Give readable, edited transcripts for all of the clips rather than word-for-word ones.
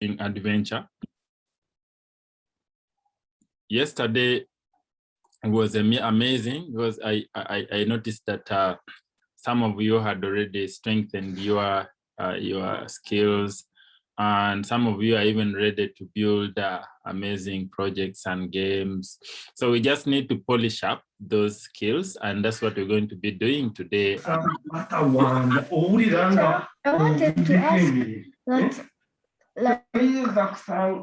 in adventure. Yesterday was amazing because I noticed that some of you had already strengthened your skills, and some of you are even ready to build amazing projects and games. So we just need to polish up those skills, and that's what we're going to be doing today. I wanted to ask that, like,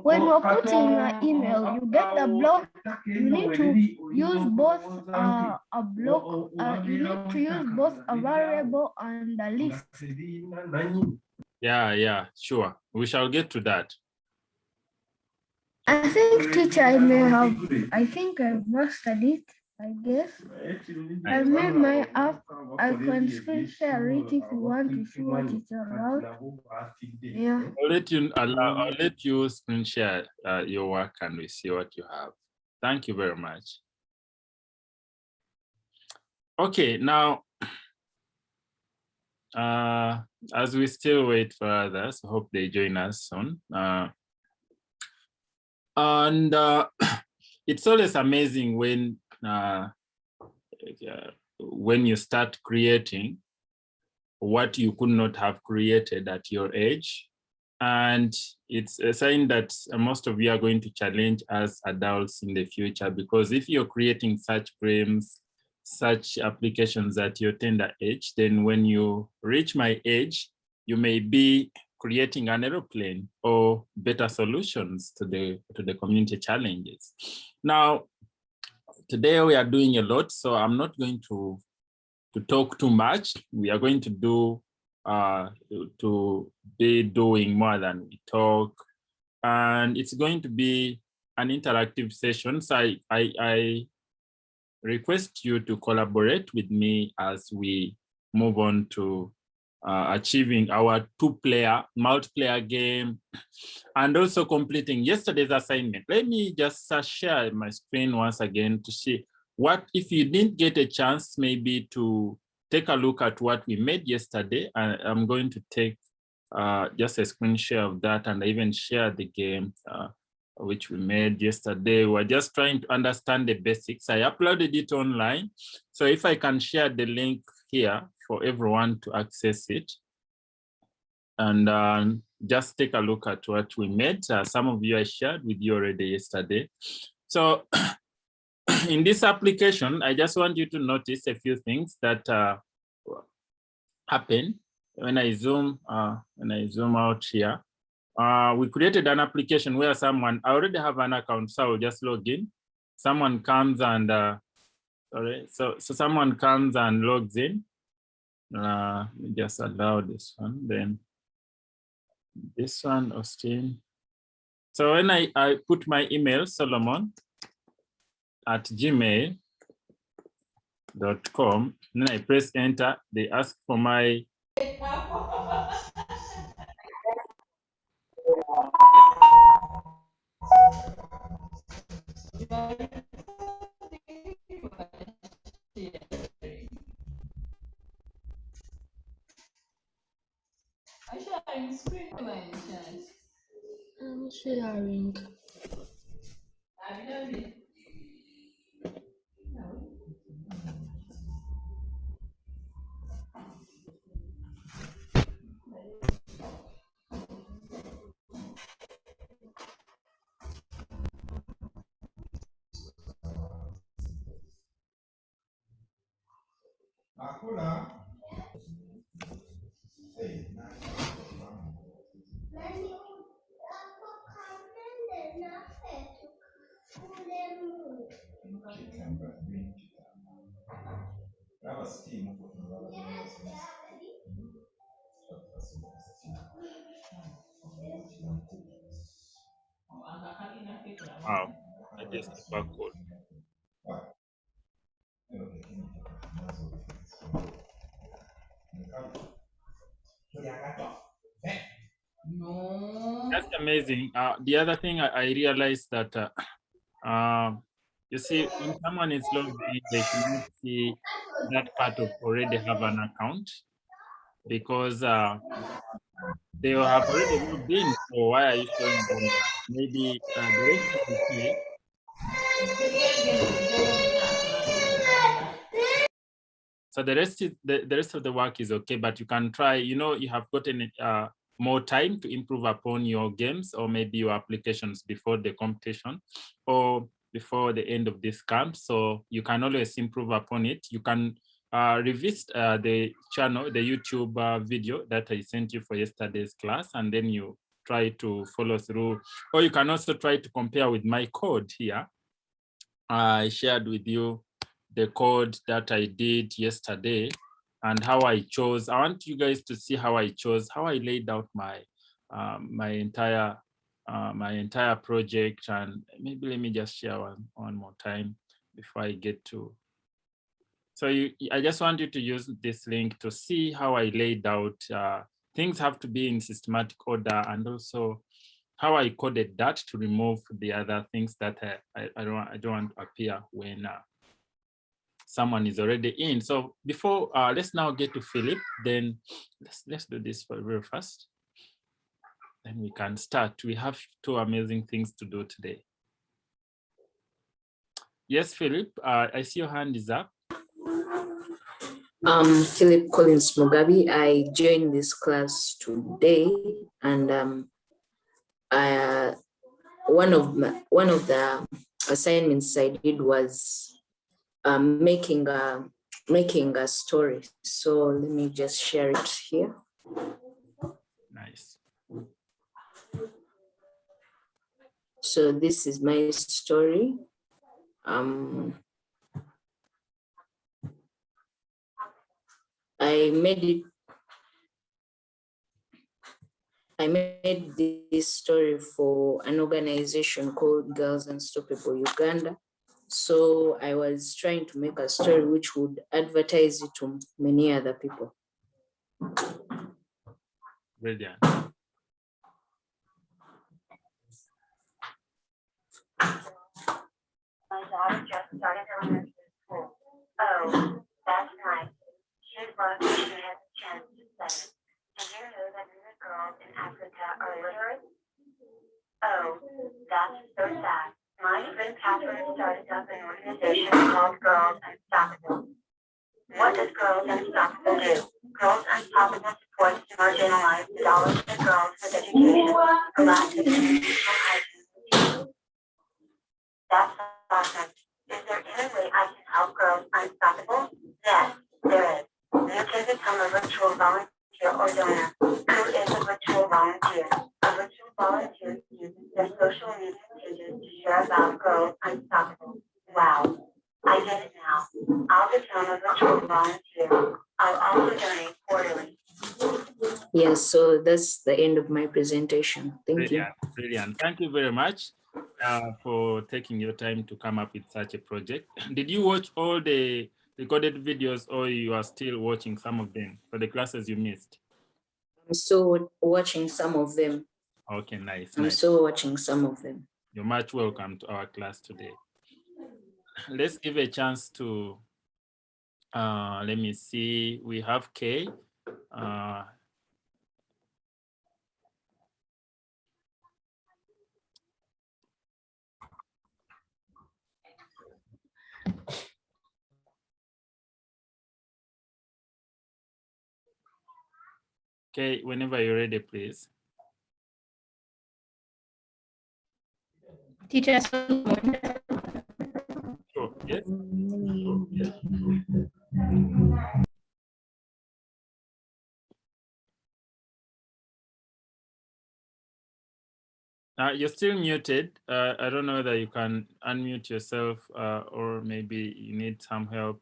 when you're putting your email, you get the block, you need to use both a block, you need to use both a variable and a list. Yeah, sure. We shall get to that. I think, teacher, I think I've mastered it, I guess. I've made my app. I can screen share it if you want to see what it's about. Yeah. I'll let you screen share your work and we see what you have. Thank you very much. Okay, now, as we still wait for others, hope they join us soon. It's always amazing when you start creating what you could not have created at your age. And it's a sign that most of you are going to challenge as adults in the future, because if you're creating such games, such applications at your tender age, then when you reach my age, you may be creating an aeroplane or better solutions to the community challenges. Now, today we are doing a lot, so I'm not going to talk too much. We are going to be doing more than we talk, and it's going to be an interactive session. So I request you to collaborate with me as we move on to achieving our two-player multiplayer game and also completing yesterday's assignment. Let me just share my screen once again to see what, if you didn't get a chance maybe to take a look at what we made yesterday. I'm going to take just a screen share of that, and I even share the game which we made yesterday. We're just trying to understand the basics. I uploaded it online, so if I can share the link here for everyone to access it, and just take a look at what we made. Some of you I shared with you already yesterday. So in this application, I just want you to notice a few things that happen when I zoom out here. We created an application where I already have an account, so I'll just log in. Someone comes and so someone comes and logs in. Just allow this one, then this one, Austin. So when I put my email, solomon@gmail.com, then I press enter, they ask for my sharing screen by any chance? I'm sharing. Wow, that is super cool. No. That's amazing. The other thing I realized that you see, when someone is logged in, they should not see that part of already have an account, because They have already logged in, so why are you showing them that? Maybe the rest is okay. So the rest is the rest of the work is okay, but you can try. You know, you have gotten more time to improve upon your games or maybe your applications before the competition or before the end of this camp. So you can always improve upon it. You can revisit the channel, the YouTube video that I sent you for yesterday's class, and then you try to follow through. Or you can also try to compare with my code here. I shared with you the code that I did yesterday and how I chose. I want you guys to see how I chose, how I laid out my my entire project. And maybe let me just share one more time before I get to. So I just want you to use this link to see how I laid out. Things have to be in systematic order, and also how I coded that to remove the other things that I don't want to appear when someone is already in. So before, let's now get to Philip. Then let's do this very fast. Then we can start. We have two amazing things to do today. Yes, Philip, I see your hand is up. Philip Collins Mugabe. I joined this class today, and one of the assignments I did was making a story. So let me just share it here. Nice. So this is my story. I made this story for an organization called Girls Unstoppable Uganda. So I was trying to make a story which would advertise it to many other people. Brilliant. My daughter just started elementary school. Oh, that's nice. She's lucky she has a chance to study. Did you know that many girls in Africa are illiterate? Oh, that's so sad. My friend Catherine started up an organization called Girls Unstoppable. What does Girls Unstoppable do? Girls Unstoppable supports marginalized adolescent girls with education, elastic and hygiene. That's awesome. Is there any way I can help Girls Unstoppable? Yes, there is. You can become a virtual volunteer or donor. Who is a virtual volunteer? A virtual volunteer uses their social media pages to share about Girls Unstoppable. Wow, I get it now. I'll become a virtual volunteer. I'll also donate quarterly. Yes, so that's the end of my presentation. Thank you. Brilliant. Thank you very much for taking your time to come up with such a project. Did you watch all the recorded videos, or you are still watching some of them for the classes you missed? I'm still watching some of them. Okay, nice. I'm still watching some of them. You're much welcome to our class today. Let's give a chance to, let me see, we have Kay. Okay, whenever you're ready, please. Teacher, Sure, yes. You're still muted. I don't know whether you can unmute yourself or maybe you need some help,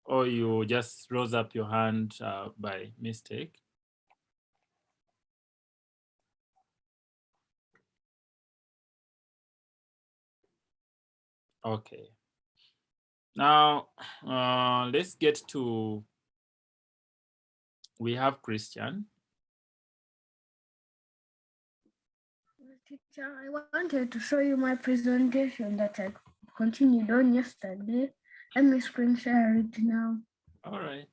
or you just rose up your hand by mistake. Okay. Now, let's get to, we have Christian. Teacher, I wanted to show you my presentation that I continued on yesterday. Let me screen share it now. All right.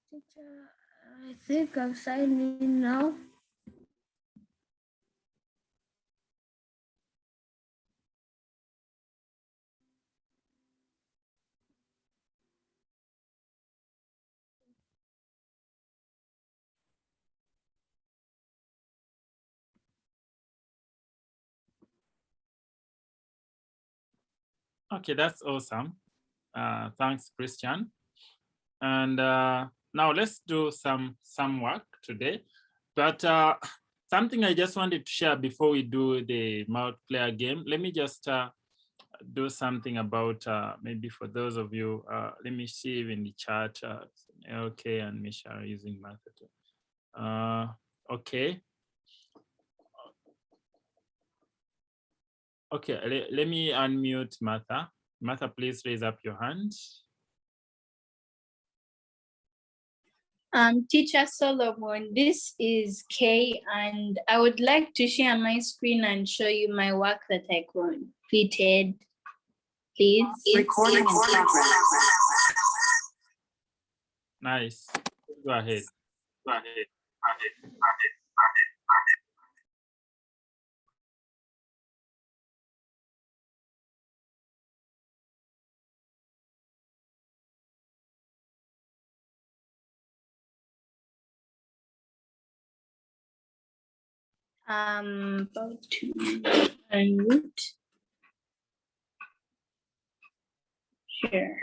Teacher, I think I'm signing in now. Okay, that's awesome. Thanks, Christian. And now let's do some work today. But something I just wanted to share before we do the multiplayer game. Let me just do something about maybe for those of you. Let me see in the chat. Okay, and Misha are using Martha. Okay. Okay, let me unmute Martha. Martha, please raise up your hand. Teacher Solomon, this is Kay, and I would like to share my screen and show you my work that I completed, please. Recording in progress. Nice. Go ahead. Go ahead. About to unmute. Share.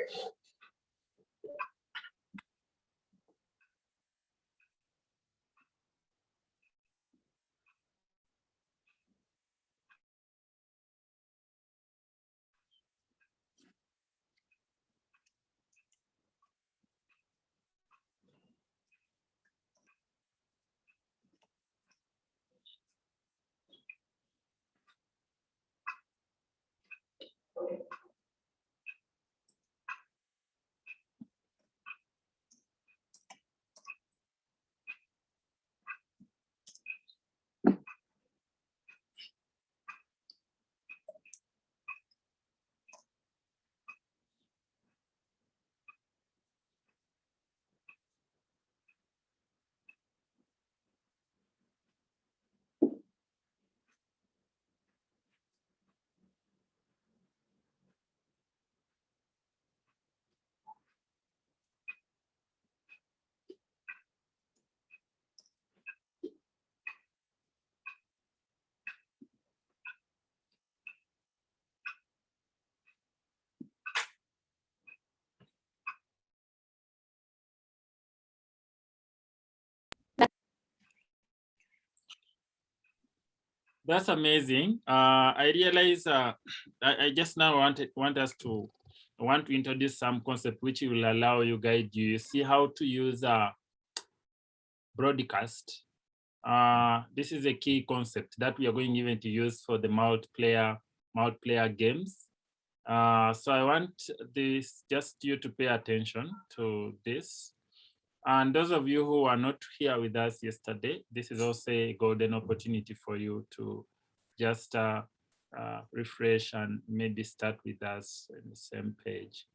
That's amazing. I realize I just now want to introduce some concept which will allow you guide you. You see how to use broadcast. This is a key concept that we are going even to use for the multiplayer games. So I want this just you to pay attention to this. And those of you who are not here with us yesterday, this is also a golden opportunity for you to just refresh and maybe start with us on the same page.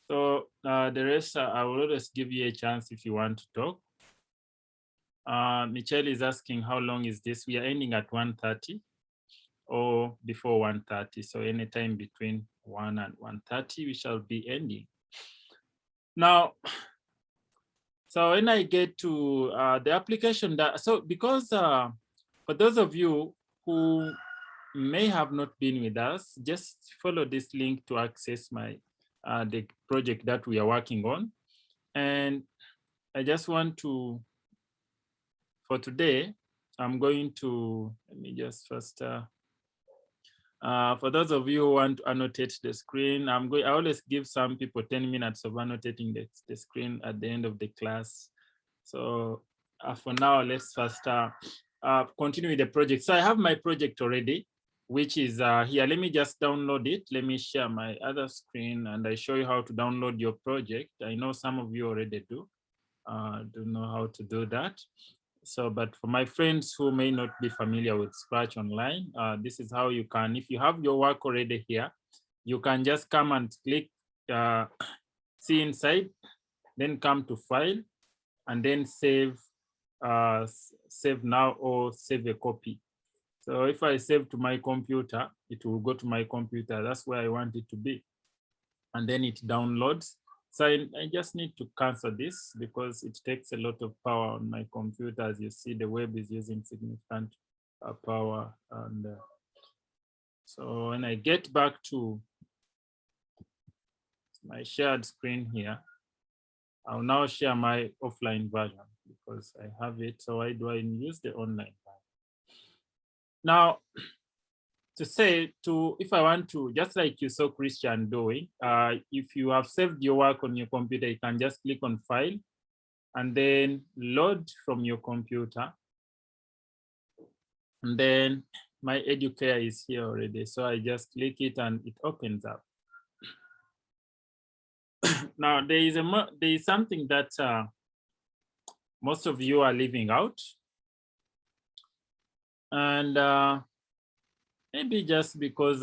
So the rest, I will always give you a chance if you want to talk. Michelle is asking how long is this? We are ending at 1:30 or before 1:30. So anytime between 1 and 1:30, we shall be ending. Now, so when I get to the application, because for those of you who may have not been with us, just follow this link to access my the project that we are working on. And I just want to, for today, I'm going to, let me just first, for those of you who want to annotate the screen, I always give some people 10 minutes of annotating the screen at the end of the class. So for now, let's first continue with the project. So I have my project already, which is here. Let me just download it. Let me share my other screen and I show you how to download your project. I know some of you already do know how to do that. So, but for my friends who may not be familiar with Scratch Online, this is how you can, if you have your work already here, you can just come and click see inside, then come to file, and then save now or save a copy. So if I save to my computer, it will go to my computer. That's where I want it to be. And then it downloads. So I just need to cancel this because it takes a lot of power on my computer. As you see, the web is using significant power. And so when I get back to my shared screen here, I'll now share my offline version because I have it. So why do I use the online version? Now, to say if I want to, just like you saw Christian doing, if you have saved your work on your computer, you can just click on file and then load from your computer. And then my Educare is here already. So I just click it and it opens up. Now there is something that most of you are leaving out. And maybe just because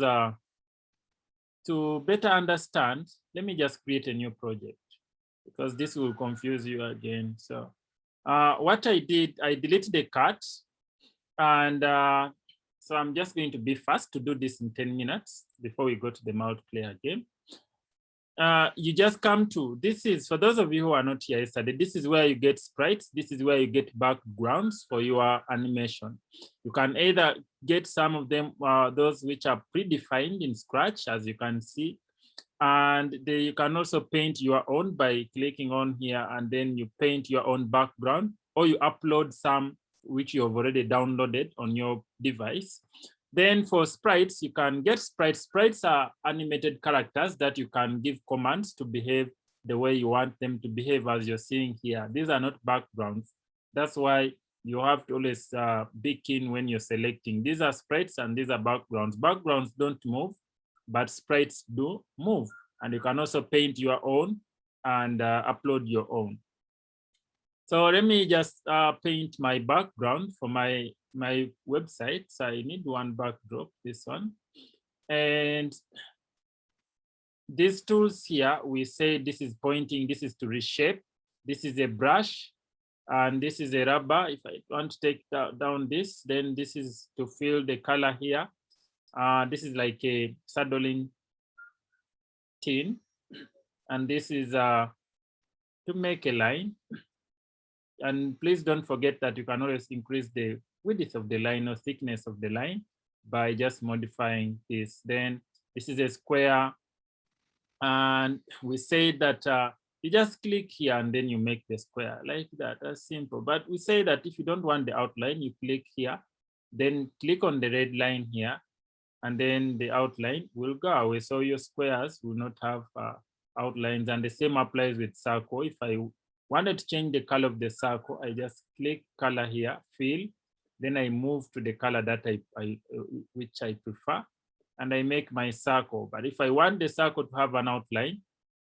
to better understand, let me just create a new project because this will confuse you again. So what I did, I deleted the cat. And so I'm just going to be fast to do this in 10 minutes before we go to the multiplayer game. You just come to, this is, for those of you who are not here yesterday, this is where you get sprites. This is where you get backgrounds for your animation. You can either get some of them, those which are predefined in Scratch, as you can see. And you can also paint your own by clicking on here, and then you paint your own background, or you upload some which you have already downloaded on your device. Then for sprites, you can get sprites. Sprites are animated characters that you can give commands to behave the way you want them to behave, as you're seeing here. These are not backgrounds. That's why you have to always be keen when you're selecting. These are sprites and these are backgrounds. Backgrounds don't move, but sprites do move. And you can also paint your own and upload your own. So let me just paint my background for my website. So I need one backdrop, this one. And these tools here, we say this is pointing, this is to reshape. This is a brush, and this is a rubber. If I want to take down this, then this is to fill the color here. This is like a saddling tin. And this is to make a line. And please don't forget that you can always increase the width of the line or thickness of the line by just modifying this. Then this is a square. And we say that you just click here and then you make the square like that. That's simple. But we say that if you don't want the outline, you click here, then click on the red line here, and then the outline will go away. So your squares will not have outlines. And the same applies with circle. If I wanted to change the color of the circle, I just click color here, fill, then I move to the color that which I prefer, and I make my circle. But if I want the circle to have an outline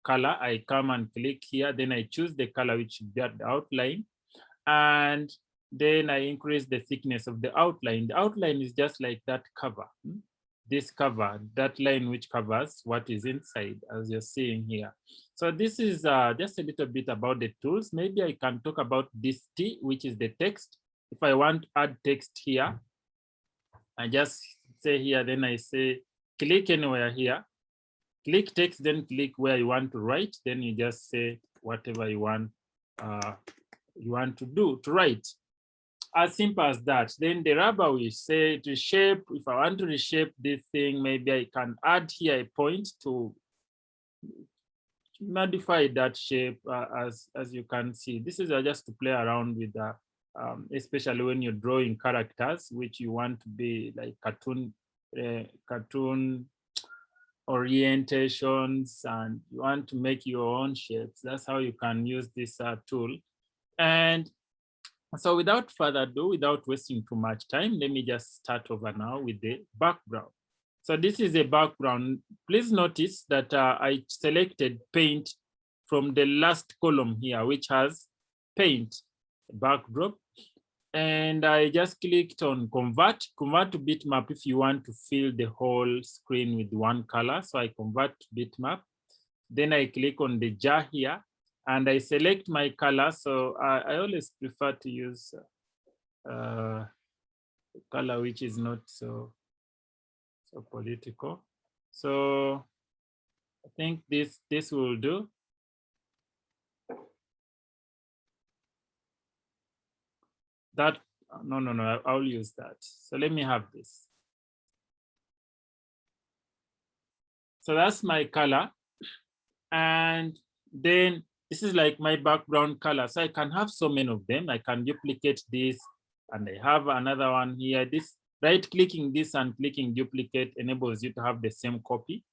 color, I come and click here, then I choose the color which should be at the outline, and then I increase the thickness of the outline. The outline is just like that cover. This cover, that line which covers what is inside, as you're seeing here. So this is just a little bit about the tools. Maybe I can talk about this T, which is the text. If I want to add text here, I just say here, then I say, click anywhere here, click text, then click where you want to write. Then you just say whatever you want to write. As simple as that. Then the rubber, we say to shape. If I want to reshape this thing, maybe I can add here a point to modify that shape. As you can see, this is just to play around with especially when you're drawing characters, which you want to be like cartoon orientations, and you want to make your own shapes. That's how you can use this tool. And so without further ado, without wasting too much time, let me just start over now with the background. So this is a background. Please notice that I selected paint from the last column here, which has paint backdrop. And I just clicked on convert to bitmap if you want to fill the whole screen with one color. So I convert to bitmap. Then I click on the jar here and I select my color. So I always prefer to use a color which is not so political. So I think this will do. That, no, I'll use that. So let me have this. So that's my color. And then this is like my background color. So I can have so many of them. I can duplicate this and I have another one here. This right clicking this and clicking duplicate enables you to have the same copy.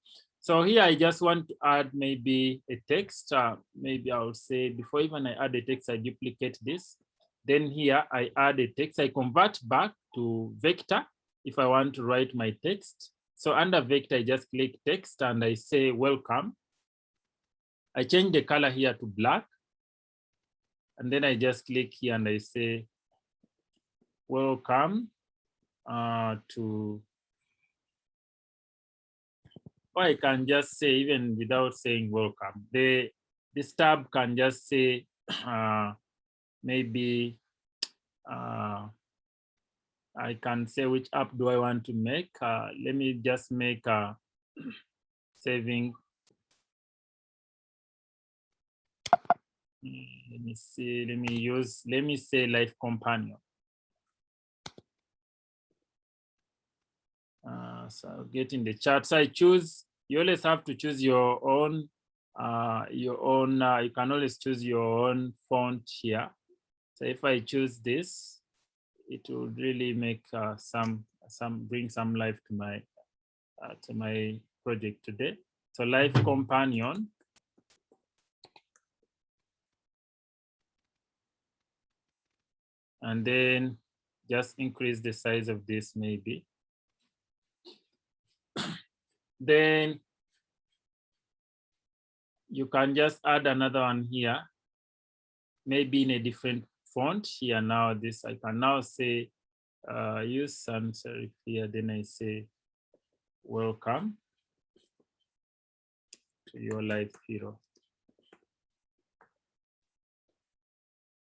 So here I just want to add maybe a text. Maybe I'll say before even I add a text, I duplicate this. Then here I add a text. I convert back to vector if I want to write my text. So under vector, I just click text and I say welcome. I change the color here to black. And then I just click here and I say welcome to, or I can just say, even without saying welcome, this tab can just say maybe I can say which app do I want to make. Let me just make a saving. Let me see, let me say Life Companion. So I'll get in the chat. So I choose, you always have to choose your own, you can always choose your own font here. So if I choose this, it will really make bring some life to my project today. So Life Companion. And then just increase the size of this maybe. Then you can just add another one here, maybe in a different font here. Now this, I can now say, use sans serif here. Then I say, welcome to your life hero.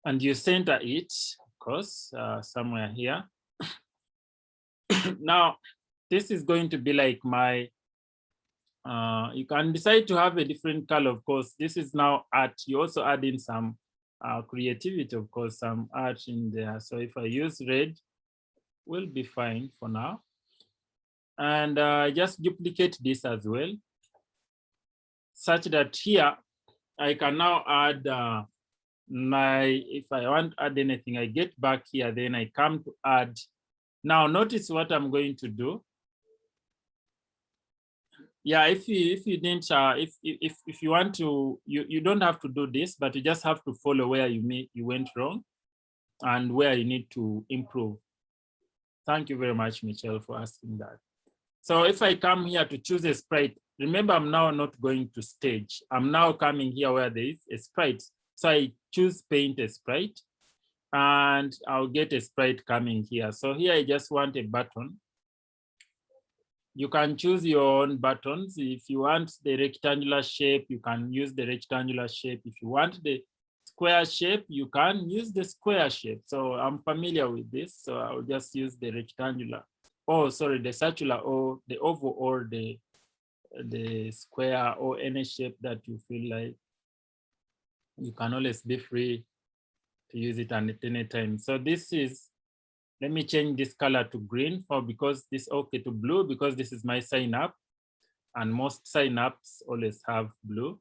And you center it, of course, somewhere here. Now, this is going to be like my, you can decide to have a different color, of course. This is now art. You also add in some creativity, of course, some art in there. So if I use red, will be fine for now. And just duplicate this as well, such that here I can now add if I want to add anything, I get back here, then I come to add. Now notice what I'm going to do. Yeah, if you didn't, if you want to, you don't have to do this, but you just have to follow where you went wrong and where you need to improve. Thank you very much, Michelle, for asking that. So if I come here to choose a sprite, remember I'm now not going to stage. I'm now coming here where there is a sprite. So I choose paint a sprite and I'll get a sprite coming here. So here I just want a button. You can choose your own buttons. If you want the rectangular shape, you can use the rectangular shape. If you want the square shape, you can use the square shape. So I'm familiar with this, so I'll just use the rectangular. Oh, sorry, the circular or the oval or the square or any shape that you feel like. You can always be free to use it at any time. So this is, let me change this color to green because this, okay, to blue, because this is my sign up and most sign ups always have blue.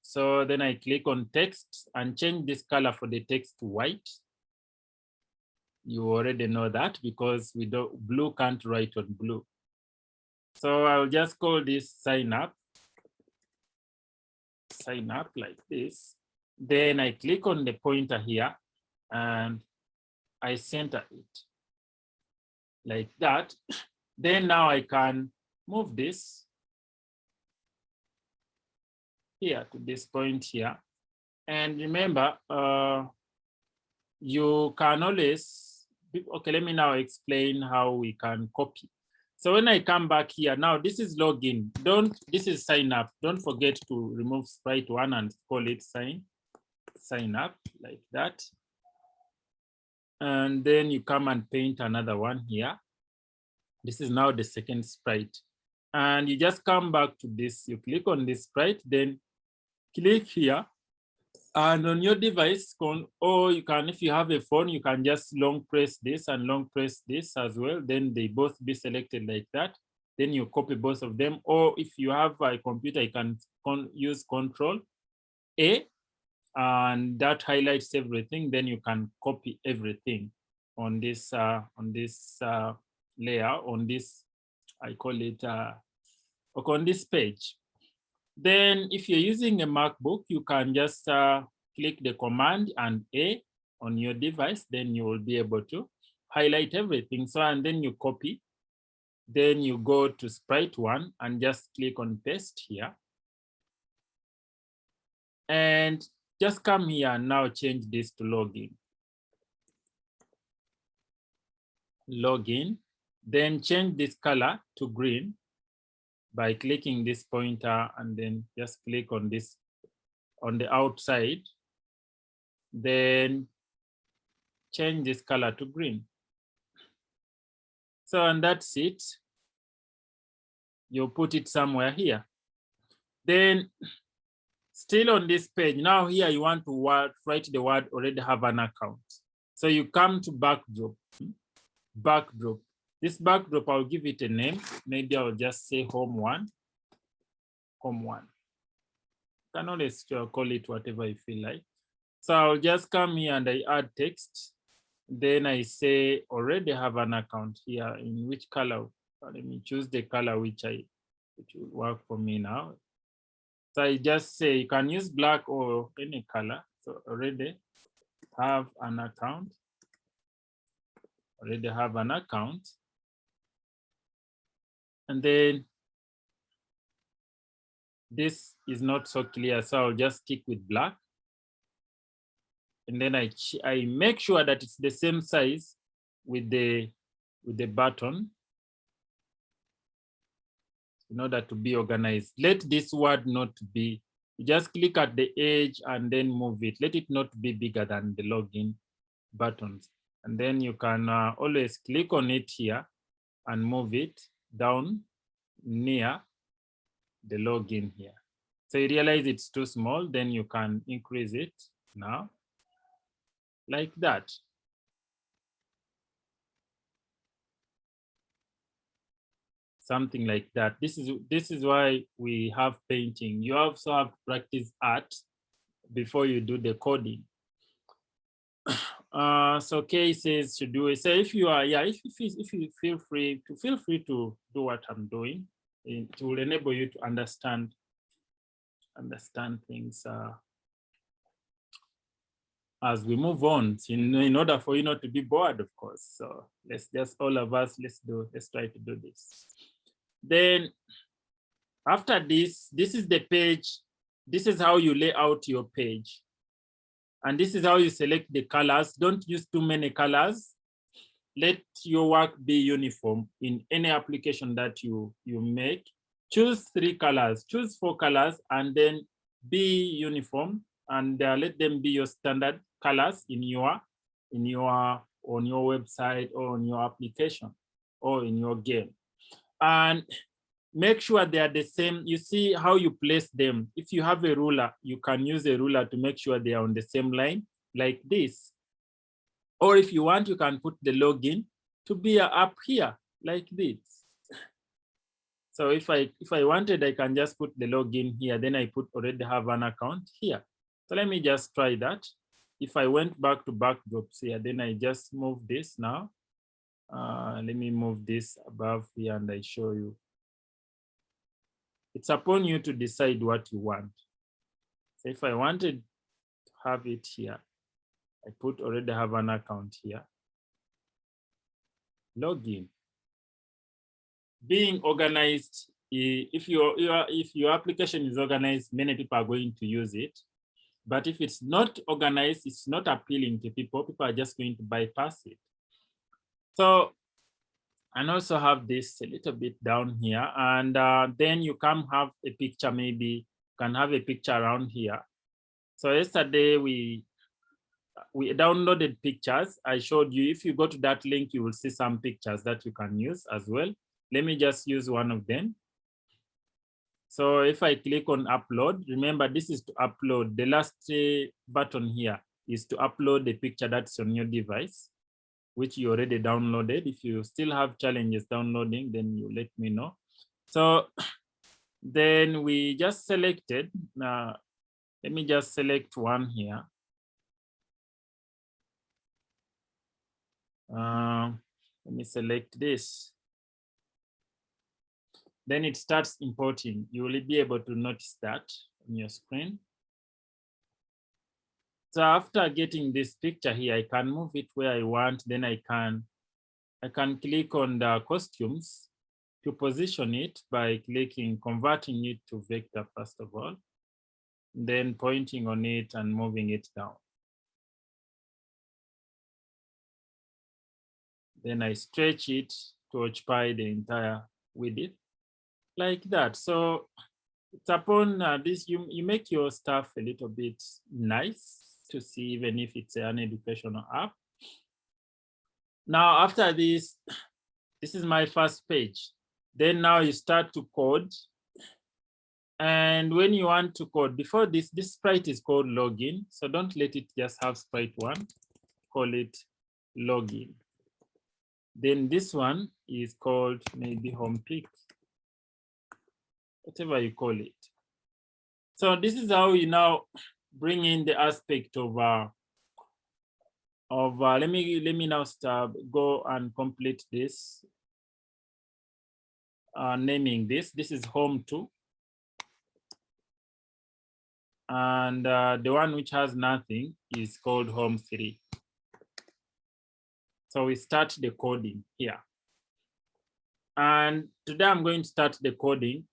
So then I click on text and change this color for the text to white. You already know that because blue can't write on blue. So I'll just call this sign up like this. Then I click on the pointer here and I center it like that. Then now I can move this here to this point here. And remember, you can always, okay, let me now explain how we can copy. So when I come back here, now this is login. This is sign up. Don't forget to remove sprite one and call it sign up like that. And then you come and paint another one here. This is now the second sprite. And you just come back to this, you click on this sprite, then click here. And on your device, or you can, if you have a phone, you can just long press this and long press this as well. Then they both be selected like that. Then you copy both of them. Or if you have a computer, you can use Control A, and that highlights everything. Then you can copy everything on this layer, on this, I call it, on this page. Then if you're using a MacBook, you can just click the command and A on your device, then you will be able to highlight everything. So, and then you copy, then you go to sprite one and just click on paste here. And just come here and now change this to login. Login, then change this color to green by clicking this pointer and then just click on this on the outside, then change this color to green. So, and that's it. You put it somewhere here. Then still on this page, now here you want to write the word already have an account. So you come to backdrop. Backdrop. This backdrop, I'll give it a name. Maybe I'll just say home one. Home one. You can always call it whatever you feel like. So I'll just come here and I add text. Then I say already have an account here. In which color? Let me choose the color which will work for me now. So I just say you can use black or any color. So already have an account. Already have an account. And then this is not so clear, so I'll just stick with black. And then I make sure that it's the same size with the button in order to be organized. Let this word not be, you just click at the edge and then move it. Let it not be bigger than the login buttons. And then you can always click on it here and move it down near the login here. So you realize it's too small, then you can increase it now, like that. Something like that. This is why we have painting. You also have to practice art before you do the coding. So Kay says to do it. So if you are, if you feel free to do what I'm doing, it will enable you to understand things as we move on, in order for you not to be bored, of course. So let's just, all of us, let's try to do this. Then after this is the page. This is how you lay out your page. And this is how you select the colors. Don't use too many colors. Let your work be uniform in any application that you make. Choose 3 colors, choose 4 colors, and then be uniform, and let them be your standard colors on your website or on your application or in your game. And make sure they are the same. You see how you place them. If you have a ruler, you can use a ruler to make sure they are on the same line like this. Or if you want, you can put the login to be up here like this. So if I wanted, I can just put the login here. Then I already have an account here. So let me just try that. If I went back to backdrops here, then I just move this now. Let me move this above here and I show you. It's upon you to decide what you want. So if I wanted to have it here, I already have an account here. Login. Being organized, if your application is organized, many people are going to use it. But if it's not organized, it's not appealing to people. People are just going to bypass it. So, and also have this a little bit down here. And then you can have a picture, maybe you can have a picture around here. So yesterday we downloaded pictures. I showed you, if you go to that link, you will see some pictures that you can use as well. Let me just use one of them. So if I click on upload, remember this is to upload. The last button here is to upload the picture that's on your device, which you already downloaded. If you still have challenges downloading, then you let me know. So then we just selected, let me just select one here. Let me select this. Then it starts importing. You will be able to notice that on your screen. So after getting this picture here, I can move it where I want. Then I can click on the costumes to position it by converting it to vector first of all, then pointing on it and moving it down. Then I stretch it to occupy the entire width like that. So it's upon this, you make your stuff a little bit nice to see, even if it's an educational app. Now, after this is my first page. Then now you start to code. And when you want to code, before this sprite is called login. So don't let it just have sprite one, call it login. Then this one is called maybe home pick, whatever you call it. So this is how you now bring in the aspect of let me now go and complete this. Naming this is home 2. And the one which has nothing is called home 3. So we start the coding here. And today I'm going to start the coding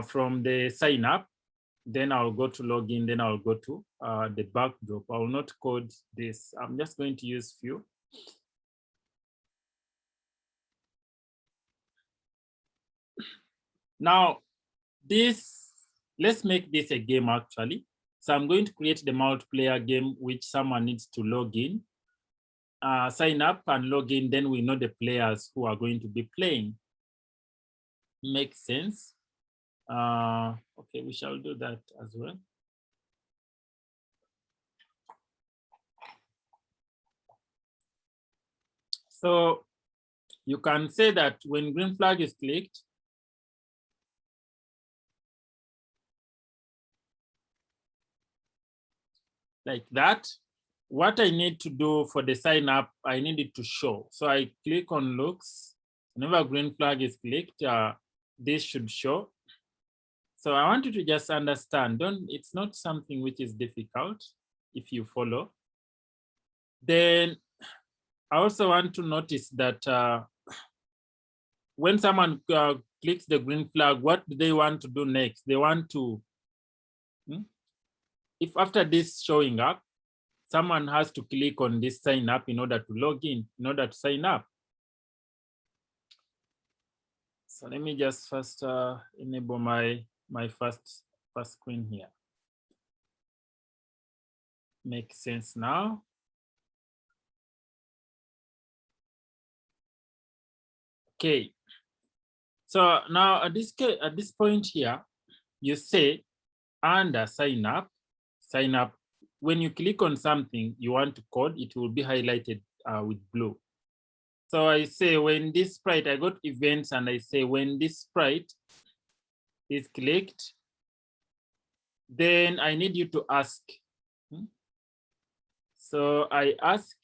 from the sign up. Then I'll go to login, then I'll go to the backdrop. I will not code this. I'm just going to use few. Now, let's make this a game actually. So I'm going to create the multiplayer game which someone needs to log in, sign up and log in. Then we know the players who are going to be playing. Makes sense. Okay, we shall do that as well. So you can say that when green flag is clicked, like that, what I need to do for the sign up, I need it to show. So I click on looks. Whenever green flag is clicked, this should show. So I want you to just understand, it's not something which is difficult if you follow. Then I also want to notice that when someone clicks the green flag, what do they want to do next? They want to, if after this showing up, someone has to click on this sign up in order to log in order to sign up. So let me just first enable my first screen here. Makes sense now. Okay. So now at this point here, you say under sign up. When you click on something you want to code, it will be highlighted with blue. So I say when this sprite, I go to events and I say when this sprite is clicked, then I need you to ask. So I ask,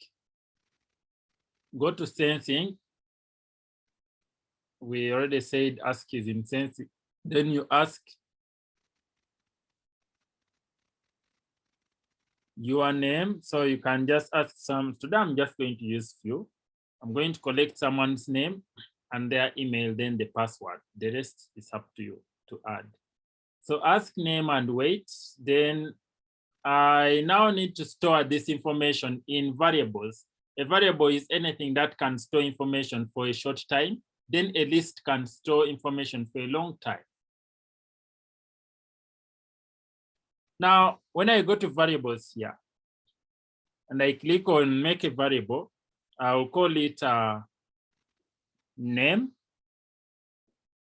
go to sensing. We already said ask is in sensing. Then you ask your name. So you can just ask some. Today I'm just going to use few. I'm going to collect someone's name and their email, then the password. The rest is up to you to add. So ask name and wait. Then I now need to store this information in variables. A variable is anything that can store information for a short time. Then a list can store information for a long time. Now, when I go to variables here, and I click on make a variable, I'll call it name.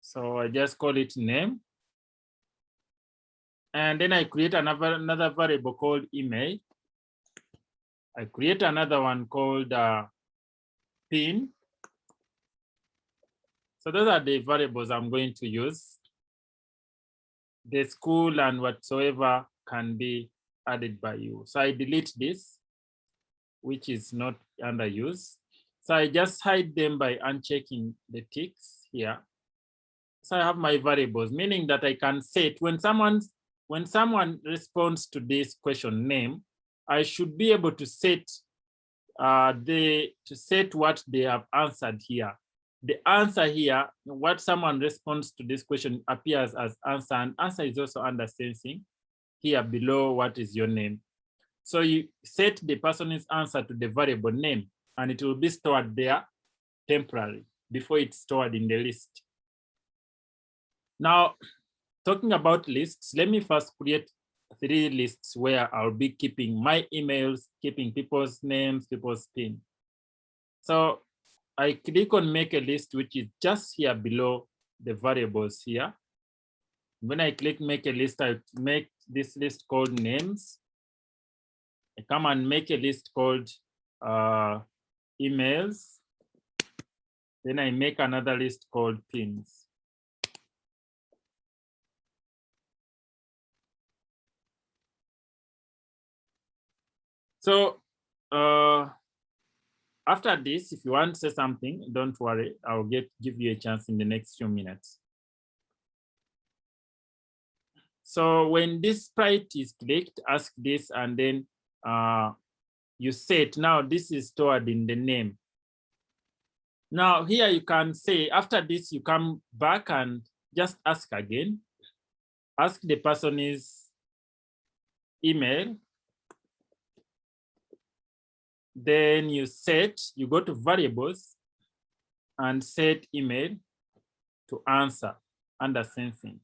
So I just call it name. And then I create another variable called email. I create another one called pin. So those are the variables I'm going to use. The school and whatsoever can be added by you. So I delete this, which is not under use. So I just hide them by unchecking the ticks here. So I have my variables, meaning that I can set when someone responds to this question name, I should be able to set what they have answered here. The answer here, what someone responds to this question appears as answer, and answer is also under sensing here below what is your name. So you set the person's answer to the variable name, and it will be stored there temporarily before it's stored in the list. Now, talking about lists, let me first create 3 lists where I'll be keeping my emails, keeping people's names, people's PIN. So I click on make a list, which is just here below the variables here. When I click make a list, I make this list called names. I come and make a list called emails. Then I make another list called pins. So after this, if you want to say something, don't worry, I'll give you a chance in the next few minutes. So when this sprite is clicked, ask this, and then you set, now this is stored in the name. Now here you can say, after this, you come back and just ask again. Ask the person's email. Then you go to variables and set email to answer under sensing.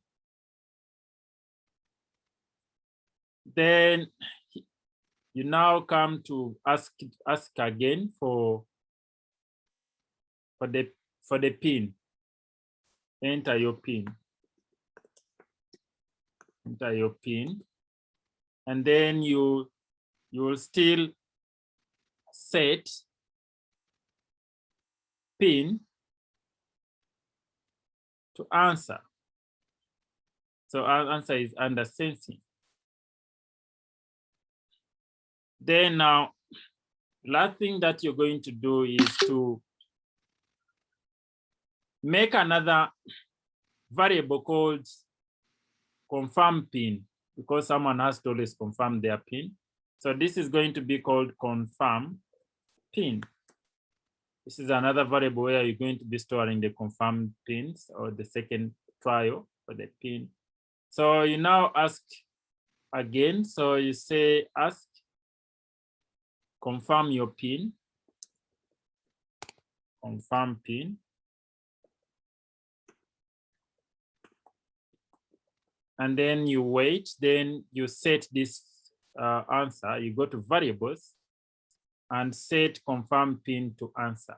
Then you now come to ask again for the PIN. Enter your PIN. Enter your PIN. And then you will still set PIN to answer. So our answer is under sensing. Then now, last thing that you're going to do is to make another variable called ConfirmPin, because someone has to always confirm their PIN. So this is going to be called ConfirmPin. This is another variable where you're going to be storing the confirmed pins, or the second trial for the PIN. So you now ask again. So you say ask, confirm your PIN, confirm PIN. And then you wait, then you set this answer. You go to variables and set confirm PIN to answer.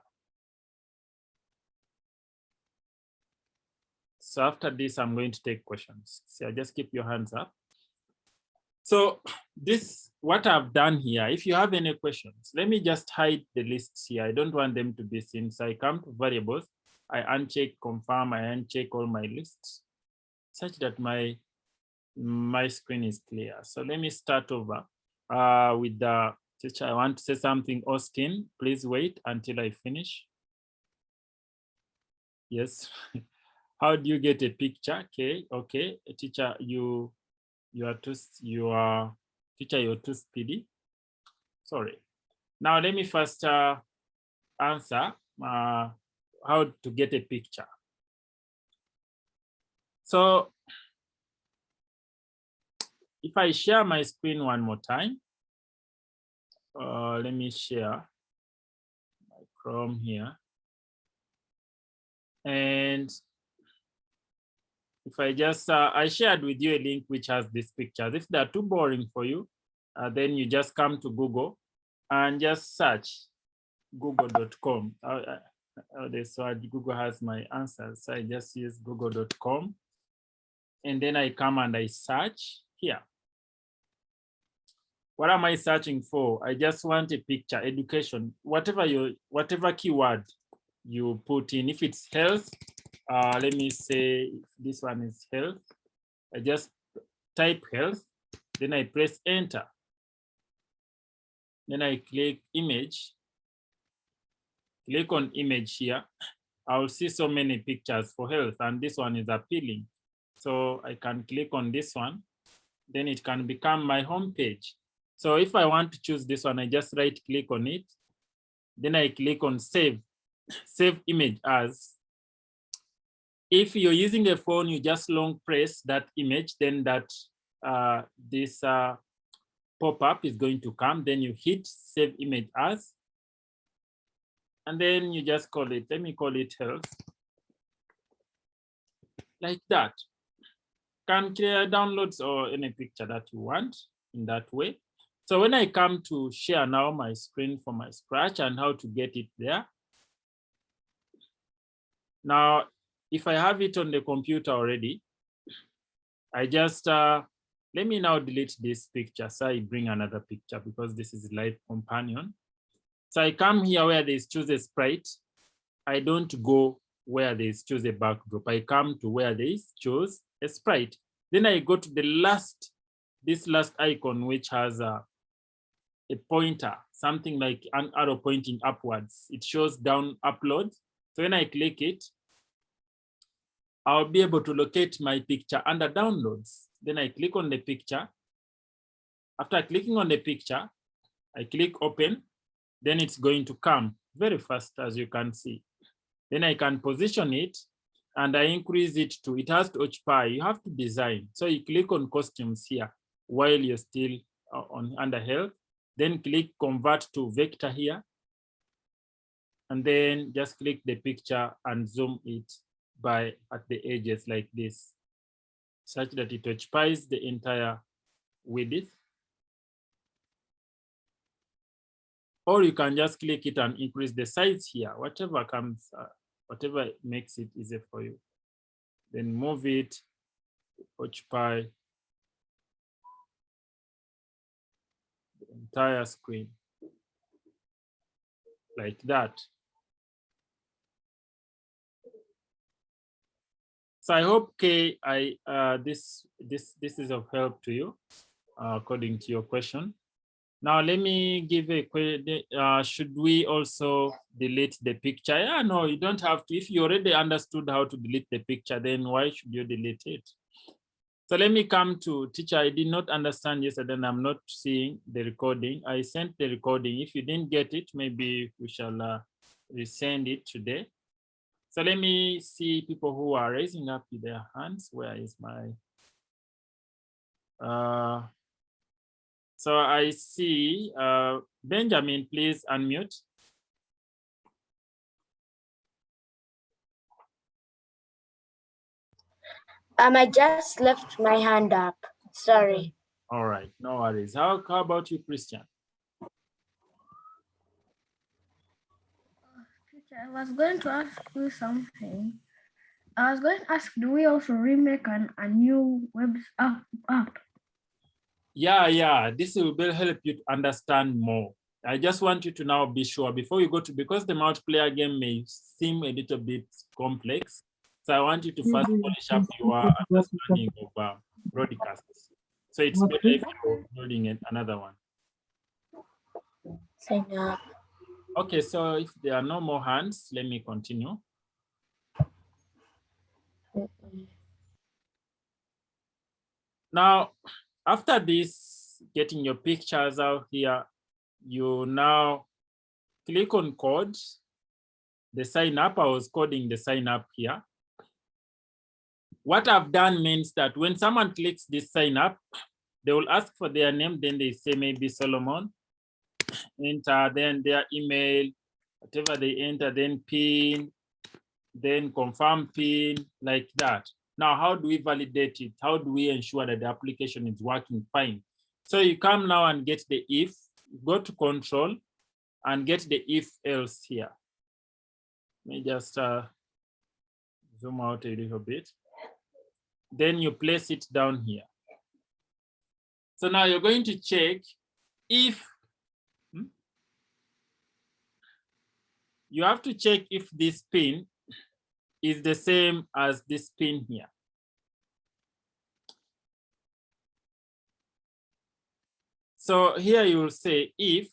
So after this, I'm going to take questions. So just keep your hands up. So this, what I've done here, if you have any questions, let me just hide the lists here. I don't want them to be seen. So I come to variables, I uncheck confirm, I uncheck all my lists such that my screen is clear. So let me start over with the teacher. I want to say something, Austin, please wait until I finish. Yes. How do you get a picture? Okay, teacher, you are too speedy. Sorry. Now let me first answer how to get a picture. So if I share my screen one more time, let me share my Chrome here. And if I just, I shared with you a link which has these pictures. If they're too boring for you, then you just come to Google and just search google.com. So Google has my answers. So I just use google.com. And then I come and I search here. What am I searching for? I just want a picture, education, whatever keyword you put in. If it's health, let me say this one is health. I just type health, then I press enter. Then I click image. Click on image here. I'll see so many pictures for health, and this one is appealing. So I can click on this one, then it can become my home page. So if I want to choose this one, I just right click on it. Then I click on save image as. If you're using a phone, you just long press that image, then that this pop-up is going to come. Then you hit save image as, and then you just call it, let me call it health. Like that. Can clear downloads or any picture that you want in that way. So when I come to share now my screen for my Scratch and how to get it there. Now, if I have it on the computer already, I just, let me now delete this picture. So I bring another picture because this is Live Companion. So I come here where there's choose a sprite. I don't go where there's choose a backdrop. I come to where there's choose a sprite. Then I go to the this last icon, which has a pointer, something like an arrow pointing upwards. It shows down upload. So when I click it, I'll be able to locate my picture under downloads. Then I click on the picture. After clicking on the picture, I click open. Then it's going to come very fast, as you can see. Then I can position it and I increase it to, it has to occupy, you have to design. So you click on costumes here while you're still under health. Then click convert to vector here. And then just click the picture and zoom it at the edges like this, such that it occupies the entire width. Or you can just click it and increase the size here, whatever comes, whatever makes it easier for you. Then move it, occupy the entire screen like that. So I hope, Kay, this is of help to you according to your question. Now let me give a question. Should we also delete the picture? Yeah, no, you don't have to. If you already understood how to delete the picture, then why should you delete it? So let me come to teacher. I did not understand yesterday, and I'm not seeing the recording. I sent the recording. If you didn't get it, maybe we shall resend it today. So let me see people who are raising up their hands. Where is my, so I see Benjamin, please unmute. I just left my hand up. Sorry. All right, no worries. How about you, Christian? I was going to ask you something. I was going to ask, do we also remake a new web app? Yeah, this will help you to understand more. I just want you to now be sure before you go to, because the multiplayer game may seem a little bit complex. So I want you to first polish up your understanding of broadcasts. So it's better if you're building another one. Okay, so if there are no more hands, let me continue. Now, after this, getting your pictures out here, you now click on code, the sign up. I was coding the sign up here. What I've done means that when someone clicks this sign up, they will ask for their name, then they say maybe Solomon, enter, then their email, whatever they enter, then PIN, then confirm PIN, like that. Now, how do we validate it? How do we ensure that the application is working fine? So you come now and get the if, go to control and get the if else here. Let me just zoom out a little bit. Then you place it down here. So now you're going to check if, you have to check if this pin is the same as this pin here. So here you will say if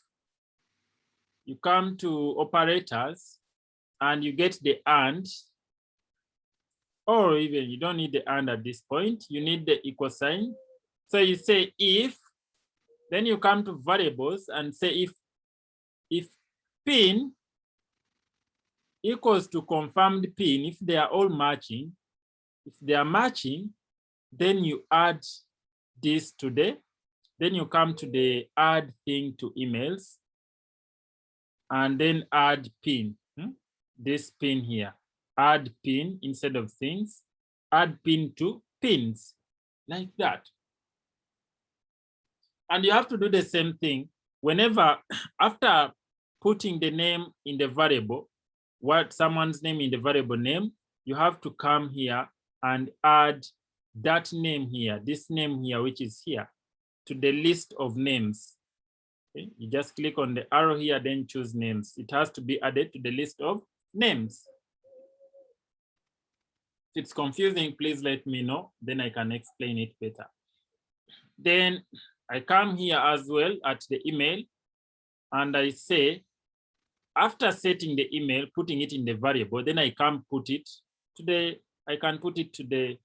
you come to operators and you get the and, or even you don't need the and at this point, you need the equal sign. So you say if, then you come to variables and say if pin equals to confirmed pin, if they are all matching, if they are matching, then you add this today. Then you come to the add thing to emails and then add pin, this pin here, add pin instead of things, add pin to pins, like that. And you have to do the same thing whenever, after putting the name in the variable, what someone's name in the variable name, you have to come here and add that name here, this name here, which is here, to the list of names. Okay? You just click on the arrow here, then choose names. It has to be added to the list of names. If it's confusing, please let me know, then I can explain it better. Then I come here as well at the email and I say, after setting the email, putting it in the variable, then I can put it to the, I can put it to the,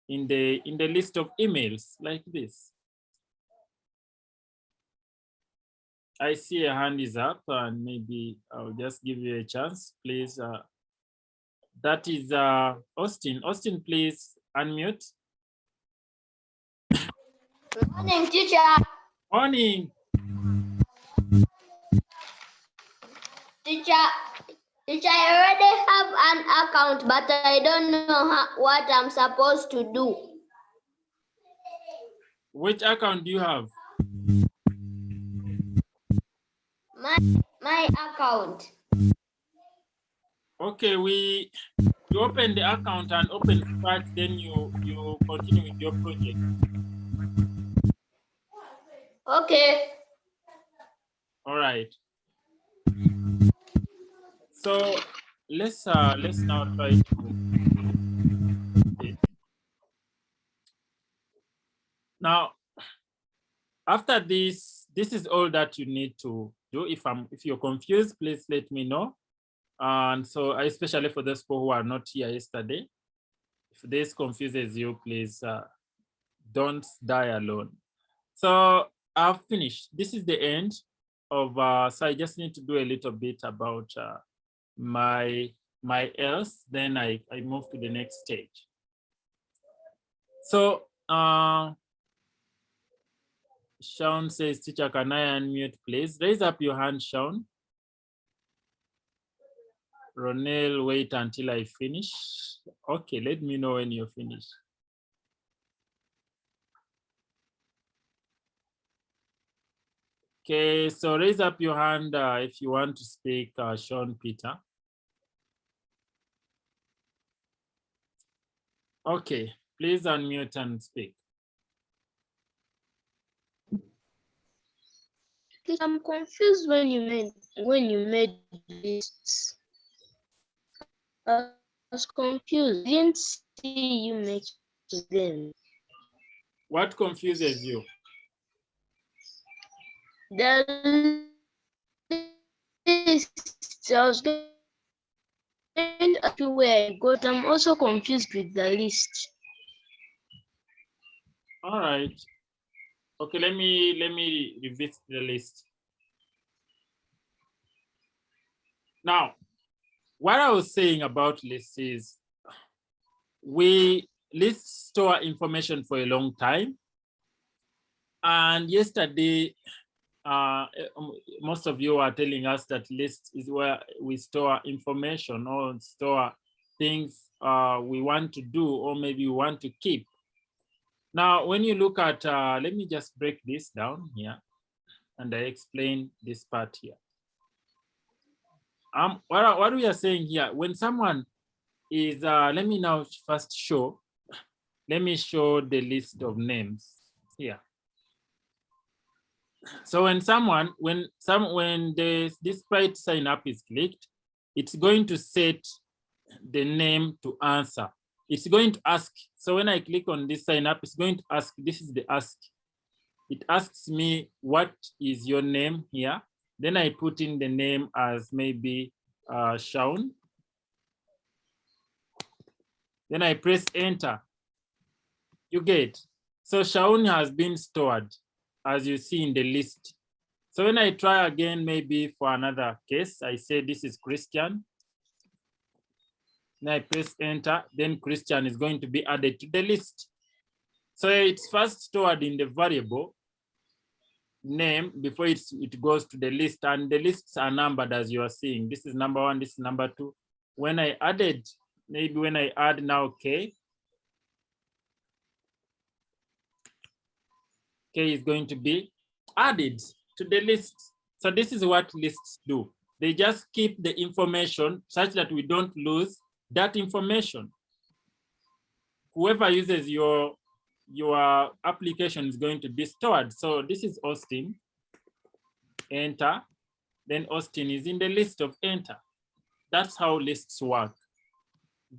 in the list of emails like this. I see a hand is up and maybe I'll just give you a chance, please. That is Austin. Austin, please unmute. Good morning, teacher. Morning. Teacher, I already have an account, but I don't know what I'm supposed to do. Which account do you have? My account. Okay, you open the account and open Sprites, then you continue with your project. Okay. All right. So let's now try to. Now, after this is all that you need to do. If you're confused, please let me know. And so, especially for those people who are not here yesterday, if this confuses you, please don't die alone. So I've finished. This is the end of. So I just need to do a little bit about my else. Then I move to the next stage. So Sean says, teacher, can I unmute, please? Raise up your hand, Sean. Ronel, wait until I finish. Okay, let me know when you're finished. Okay, so raise up your hand if you want to speak, Sean Peter. Okay, please unmute and speak. I'm confused when you made lists. I was confused. I didn't see you making them. What confuses you? The list. I was going to ask you where I got. I'm also confused with the list. All right. Okay, let me revisit the list. Now, what I was saying about lists is lists store information for a long time. And yesterday, most of you are telling us that list is where we store information or store things we want to do or maybe we want to keep. Now, when you look at, let me just break this down here and I explain this part here. What we are saying here, when someone is, let me now first show, let me show the list of names here. So when this sprite sign up is clicked, it's going to set the name to answer. It's going to ask. So when I click on this sign up, it's going to ask, this is the ask. It asks me, what is your name here? Then I put in the name as maybe Shaun. Then I press enter. You get. So Shaun has been stored as you see in the list. So when I try again, maybe for another case, I say this is Christian. Then I press enter, then Christian is going to be added to the list. So it's first stored in the variable name before it goes to the list, and the lists are numbered as you are seeing. This is number 1, this is number 2. When I added, maybe when I add now K is going to be added to the list. So this is what lists do. They just keep the information such that we don't lose that information. Whoever uses your application is going to be stored. So this is Austin, enter, then Austin is in the list of enter. That's how lists work.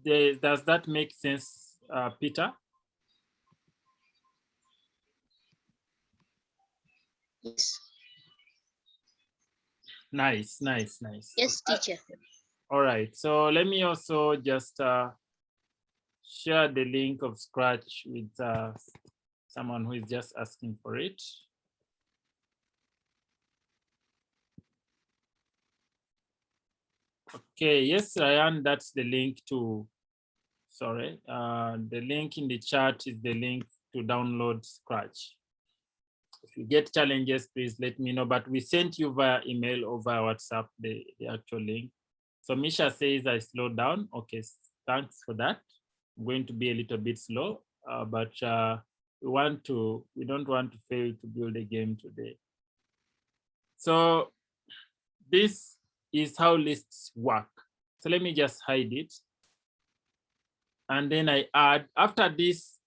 Does that make sense, Peter? Yes. Nice. Yes, teacher. All right, so let me also just share the link of Scratch with someone who is just asking for it. Okay, yes, Ryan, that's the link to, sorry, the link in the chat is the link to download Scratch. If you get challenges, please let me know, but we sent you via email or via WhatsApp, the actual link. So Misha says I slowed down. Okay, thanks for that. I'm going to be a little bit slow, but we don't want to fail to build a game today. So this is how lists work. So let me just hide it. And then I add, after this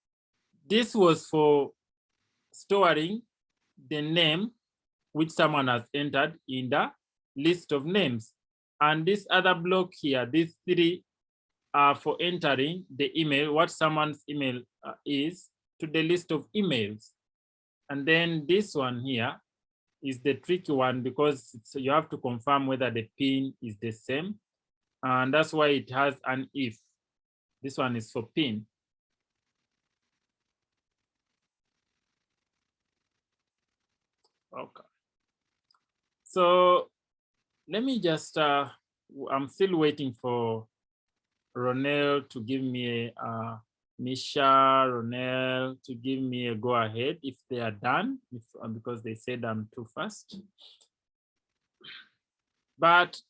was for storing the name which someone has entered in the list of names. And this other block here, these 3 are for entering the email, what someone's email is, to the list of emails. And then this one here is the tricky one because you have to confirm whether the PIN is the same. And that's why it has an if. This one is for PIN. Okay. So let me just, I'm still waiting for Ronel to give me Misha, Ronel to give me a go ahead if they are done, because they said I'm too fast. But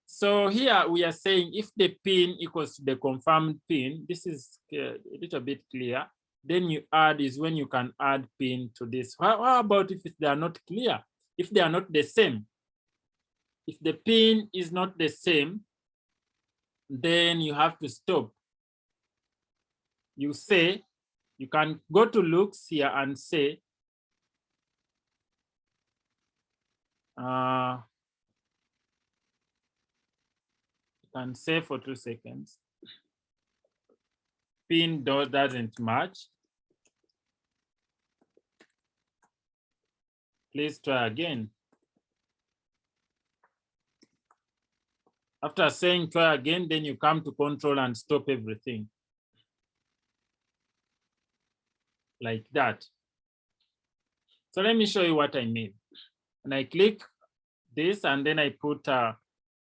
so here we are saying if the PIN equals to the confirmed PIN, this is a little bit clear. Then you add is when you can add PIN to this. How about if they are not clear? If they are not the same? If the PIN is not the same, then you have to stop. You say, you can go to looks here and say, can say for 2 seconds. Pin doesn't match. Please try again. After saying try again, then you come to control and stop everything. Like that. So let me show you what I mean. And I click this and then I put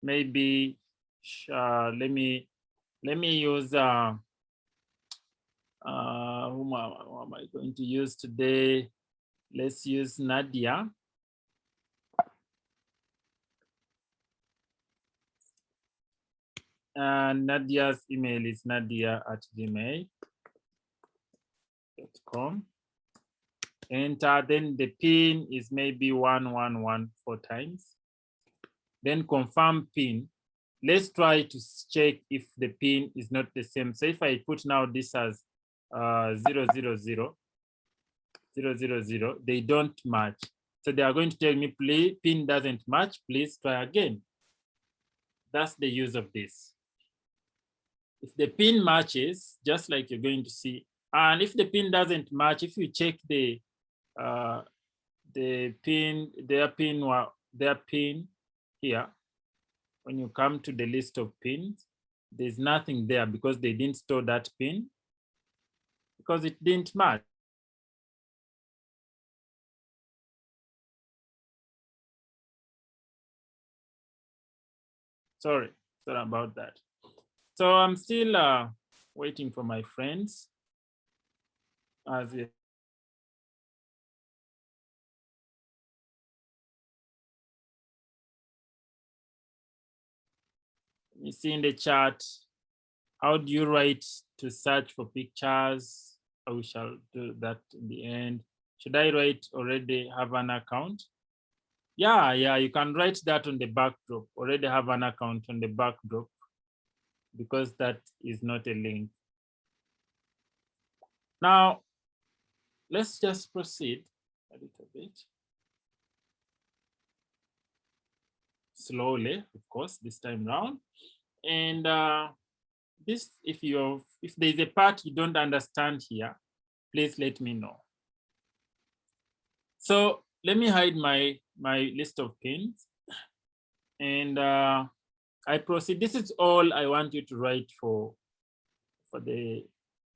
maybe let me use who am I going to use today? Let's use Nadia. And Nadia's email is nadia@gmail.com. Enter, then the pin is maybe 111 4 times. Then confirm pin. Let's try to check if the pin is not the same. So if I put now this as 000, 000, they don't match. So they are going to tell me, please, pin doesn't match, please try again. That's the use of this. If the pin matches, just like you're going to see, and if the pin doesn't match, if you check the pin, their pin here, when you come to the list of pins, there's nothing there because they didn't store that pin because it didn't match. Sorry about that. So I'm still waiting for my friends as we see in the chat, how do you write to search for pictures? We shall do that in the end. Should I write already have an account? Yeah, you can write that on the backdrop, already have an account on the backdrop, because that is not a link. Now, let's just proceed a little bit. Slowly, of course, this time round. And this, if there's a part you don't understand here, please let me know. So let me hide my list of pins. And I proceed. This is all I want you to write for the,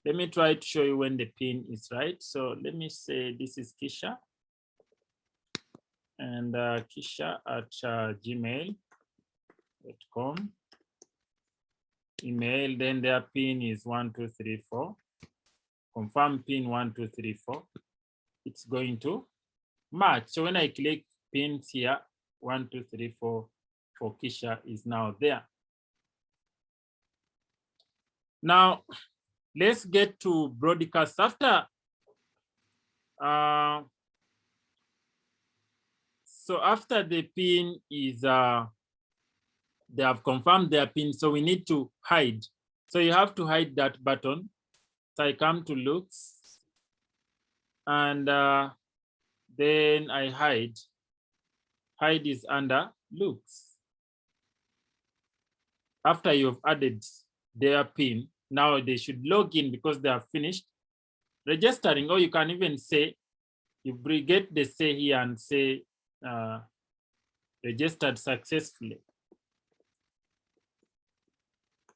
let me try to show you when the pin is right. So let me say this is Kisha. And Kisha@gmail.com. Email, then their pin is 1234. Confirm pin 1234. It's going to match. So when I click pins here, 1234 for Kisha is now there. Now let's get to broadcast after. So after the pin is, they have confirmed their pin, so we need to hide. So you have to hide that button. So I come to looks and then I hide. Hide is under looks. After you've added their pin, now they should log in because they have finished registering, or you can even say, you get the say here and say registered successfully.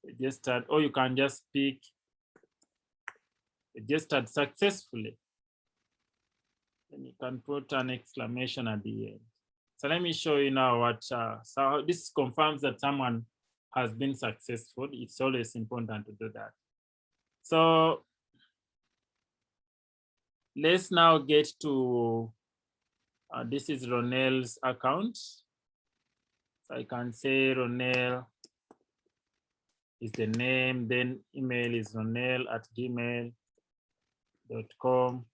Registered, or you can just speak registered successfully. Then you can put an exclamation at the end. So let me show you now what, so this confirms that someone has been successful. It's always important to do that. So let's now get to, this is Ronel's account. So I can say Ronel is the name, then email is ronel@gmail.com.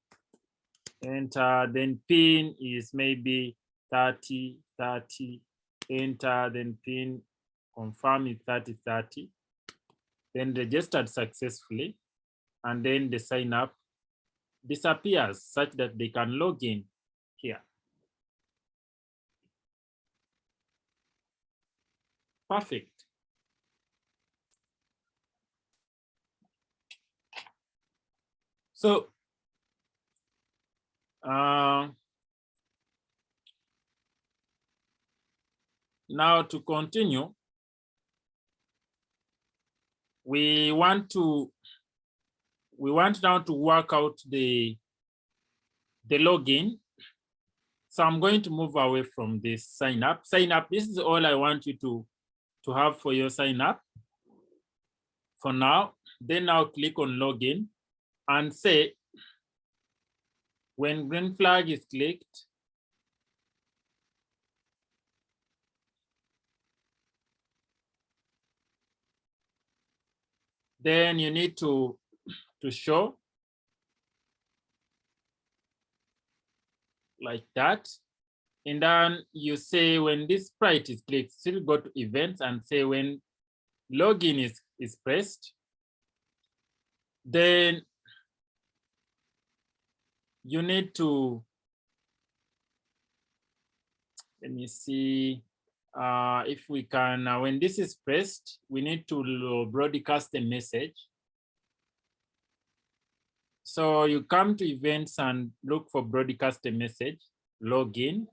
Enter, then pin is maybe 3030. Enter, then pin, confirm is 3030. Then registered successfully, and then the sign up disappears such that they can log in here. Perfect. So now to continue, we want now to work out the login. So I'm going to move away from this sign up. Sign up, this is all I want you to have for your sign up for now. Then now click on login and say, when green flag is clicked, then you need to show like that. And then you say when this sprite is clicked, still go to events and say when login is pressed, then you need to, let me see if we can, when this is pressed, we need to broadcast a message. So you come to events and look for broadcast a message, login,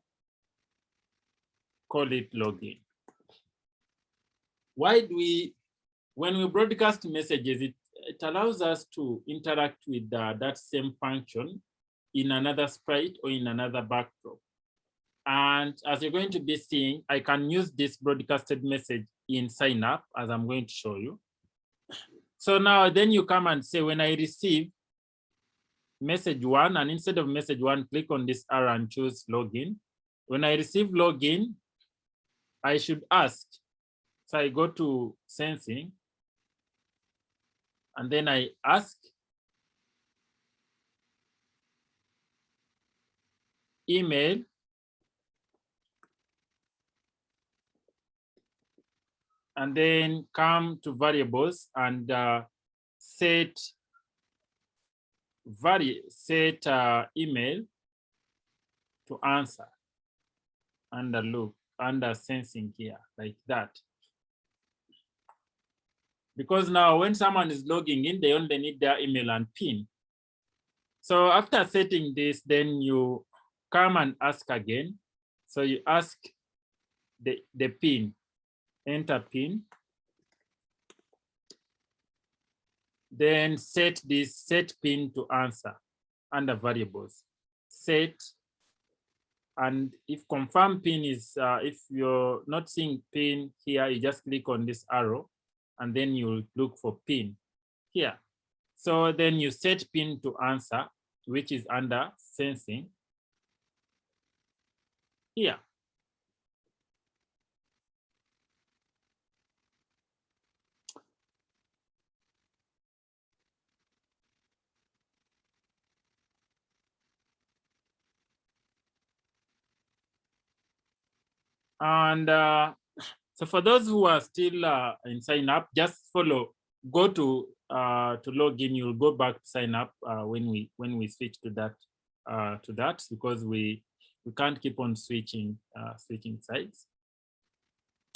call it login. Why do when we broadcast messages, it allows us to interact with that same function in another sprite or in another backdrop. And as you're going to be seeing, I can use this broadcasted message in sign up, as I'm going to show you. So now then you come and say, when I receive message 1, and instead of message 1, click on this arrow and choose login. When I receive login, I should ask. So I go to sensing, and then I ask email, and then come to variables and set email to answer under look, under sensing here, like that. Because now when someone is logging in, they only need their email and PIN. So after setting this, then you come and ask again. So you ask the PIN, enter PIN. Then set PIN to answer under variables. Set, and if confirm PIN is, if you're not seeing PIN here, you just click on this arrow and then you'll look for PIN here. So then you set PIN to answer, which is under sensing here. And so for those who are still in sign up, just follow, go to login. You'll go back to sign up when we switch to that, because we can't keep on switching sites.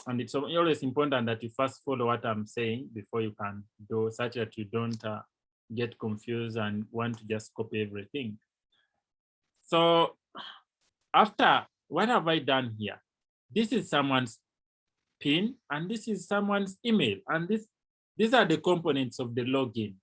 And it's always important that you first follow what I'm saying before you can do, such that you don't get confused and want to just copy everything. So after, what have I done here? This is someone's PIN and this is someone's email, and these are the components of the login.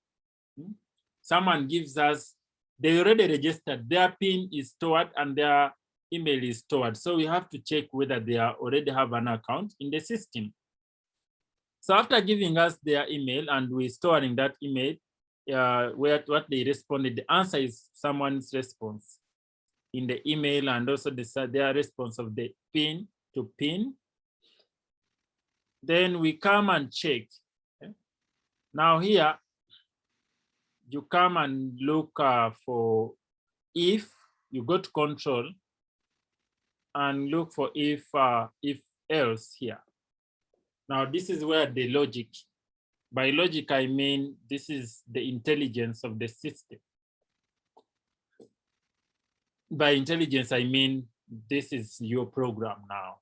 Someone gives us, they already registered, their PIN is stored and their email is stored. So we have to check whether they already have an account in the system. So after giving us their email and we're storing that email, what they responded, the answer is someone's response in the email, and also their response of the PIN to PIN. Then we come and check. Okay? Now here, you come and look for if, you go to control and look for if else here. Now this is where the logic, by logic I mean this is the intelligence of the system. By intelligence I mean this is your program now.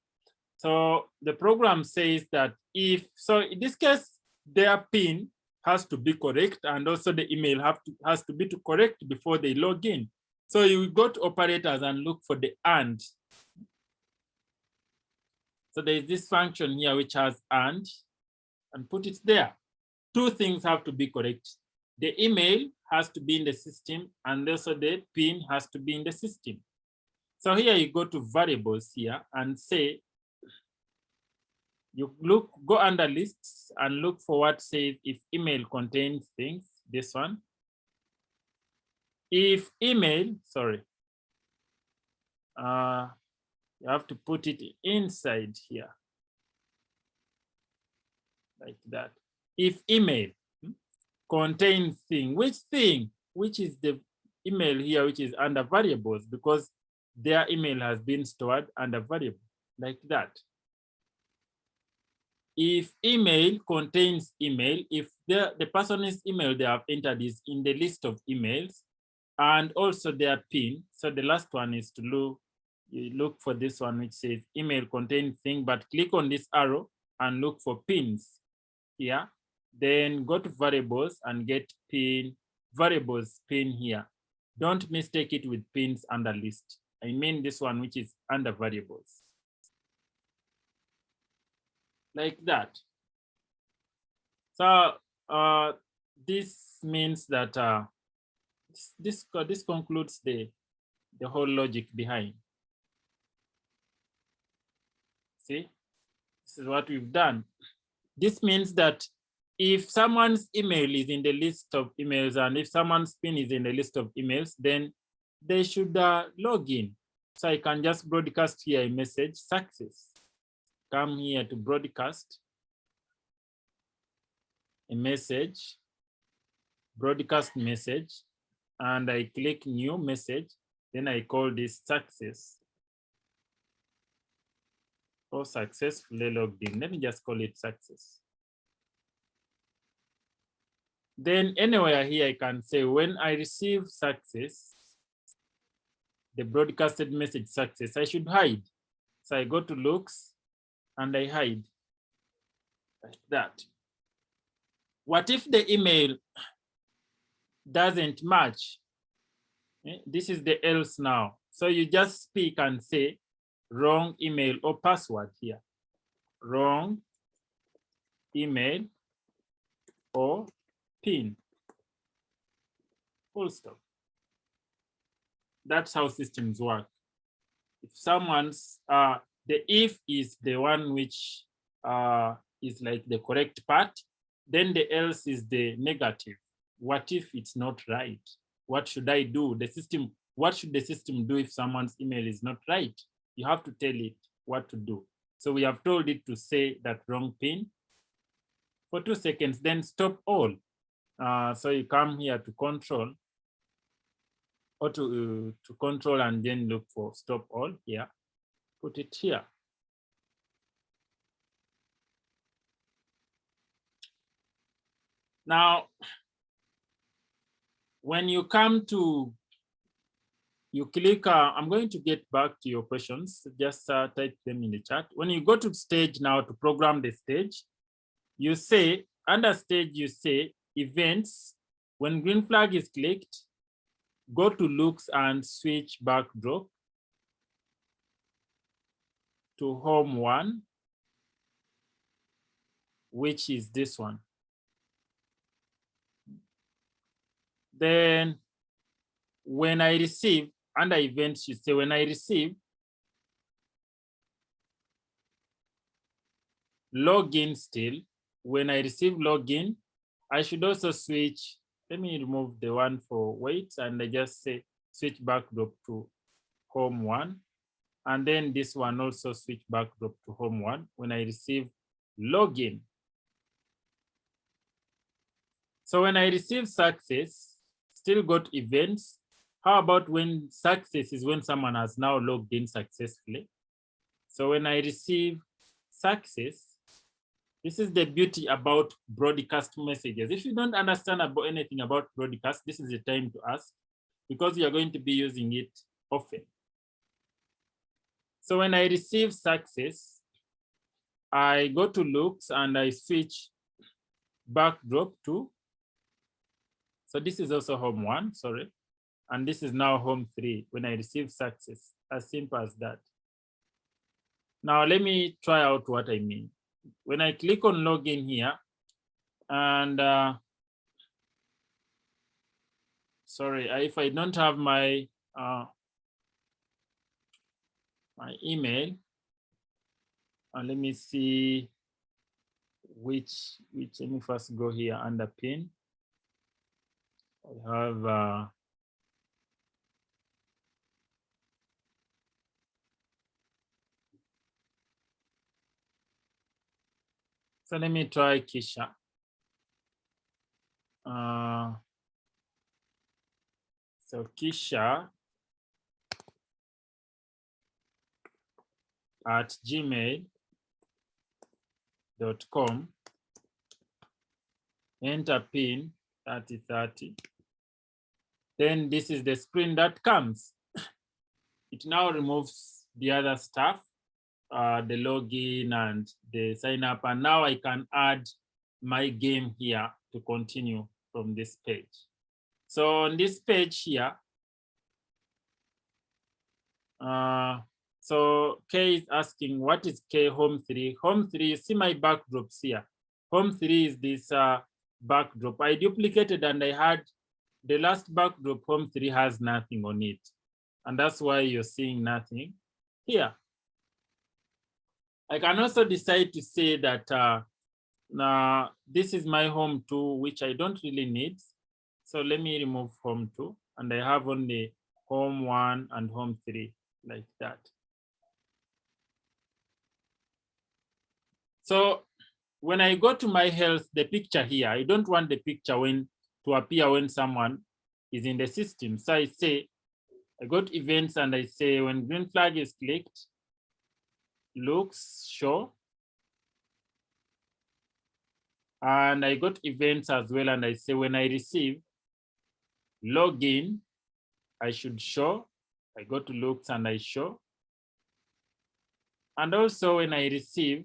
So the program says that if, so in this case, their PIN has to be correct, and also the email has to be correct before they log in. So you go to operators and look for the AND. So there is this function here which has AND, and put it there. Two things have to be correct. The email has to be in the system, and also the PIN has to be in the system. So here you go to variables here and say, you go under lists and look for what says if email contains things, this one. If email, sorry, you have to put it inside here, like that. If email contains thing, which is the email here, which is under variables, because their email has been stored under variable, like that. If email contains email, if the person's email they have entered is in the list of emails, and also their PIN. So the last one is to look for this one which says email contains thing, but click on this arrow and look for pins here. Then go to variables and get PIN, variables PIN here. Don't mistake it with pins under list. I mean this one which is under variables. Like that. So this means that this concludes the whole logic behind. See, this is what we've done. This means that if someone's email is in the list of emails and if someone's PIN is in the list of emails, then they should log in. So I can just broadcast here a message, success. Come here to broadcast a message, broadcast message, and I click new message. Then I call this success or successfully logged in. Let me just call it success. Then anywhere here I can say when I receive success, the broadcasted message success, I should hide. So I go to looks and I hide like that. What if the email doesn't match? This is the else now. So you just speak and say wrong email or password here. Wrong email or PIN. Full stop. That's how systems work. If someone's, the if is the one which is like the correct part, then the else is the negative. What if it's not right? What should I do? The system, what should the system do if someone's email is not right? You have to tell it what to do. So we have told it to say that wrong PIN for 2 seconds, then stop all. So you come here to control or to control and then look for stop all here. Put it here. Now, when you come to, you click, I'm going to get back to your questions, just type them in the chat. When you go to stage now to program the stage, you say, under stage, you say events. When green flag is clicked, go to looks and switch backdrop to home one, which is this one. Then when I receive, under events, you say when I receive, login still. When I receive login, I should also switch. Let me remove the one for wait and I just say switch backdrop to home one. And then this one also switch backdrop to home one when I receive login. So when I receive success, still got events. How about when success is when someone has now logged in successfully? So when I receive success, this is the beauty about broadcast messages. If you don't understand about anything about broadcast, this is the time to ask because you are going to be using it often. So when I receive success, I go to looks and I switch backdrop to, so this is also home 1, sorry. And this is now home 3 when I receive success, as simple as that. Now let me try out what I mean. When I click on login here, and sorry, if I don't have my my email, let me see which, let me first go here under pin. I have so let me try Kisha. So Kisha at gmail.com, enter pin 3030. Then this is the screen that comes. It now removes the other stuff, the login and the sign up. And now I can add my game here to continue from this page. So on this page here, so K is asking, what is K home 3? Home 3, you see my backdrops here. Home 3 is this backdrop. I duplicated and I had the last backdrop, home 3 has nothing on it. And that's why you're seeing nothing here. I can also decide to say that now this is my home 2, which I don't really need. So let me remove home 2 and I have only home 1 and home 3 like that. So when I go to my health, the picture here, I don't want the picture to appear when someone is in the system. So I say, I go to events and I say when green flag is clicked, looks show. And I got events as well, and I say when I receive login, I should show. I go to looks and I show. And also when I receive,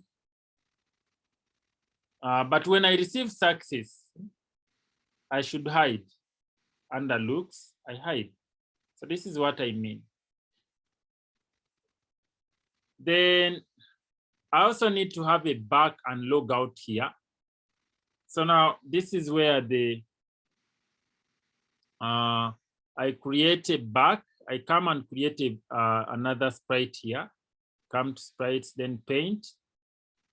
but when I receive success, I should hide. Under looks, I hide. So this is what I mean. Then I also need to have a back and log out here. So now this is where the I create a back. I come and create another sprite here. Come to sprites, then paint,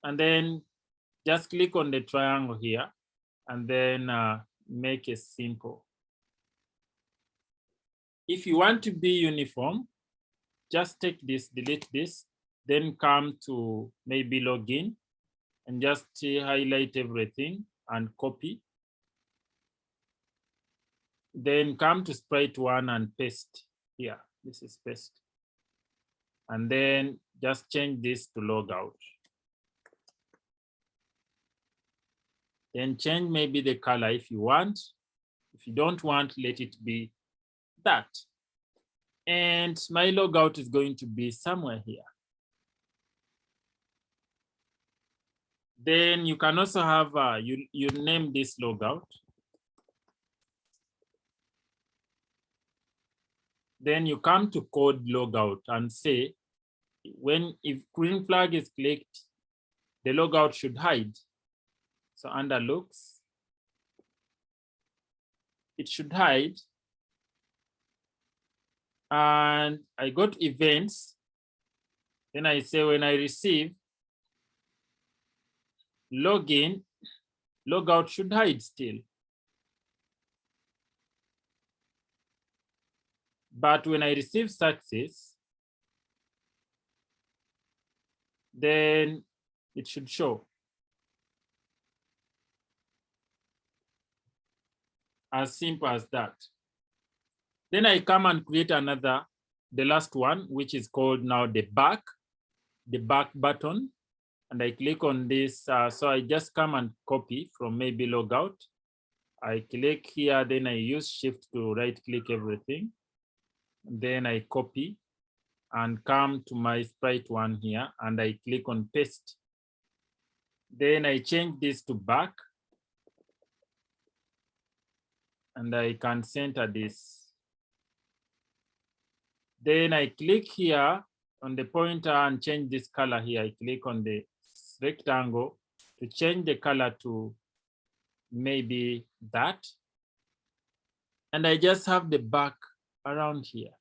and then just click on the triangle here, and then make it simple. If you want to be uniform, just take this, delete this, then come to maybe login, and just highlight everything and copy. Then come to sprite 1 and paste here. This is paste. And then just change this to log out. Then change maybe the color if you want. If you don't want, let it be that. And my logout is going to be somewhere here. Then you can also have, you name this logout. Then you come to code logout and say, if green flag is clicked, the logout should hide. So under looks, it should hide. And I got events. Then I say when I receive login, logout should hide still. But when I receive success, then it should show. As simple as that. Then I come and create another, the last one, which is called now the back button. And I click on this. So I just come and copy from maybe logout. I click here, then I use shift to right click everything. Then I copy and come to my sprite 1 here and I click on paste. Then I change this to back. And I can center this. Then I click here on the pointer and change this color here. I click on the rectangle to change the color to maybe that. And I just have the back around here.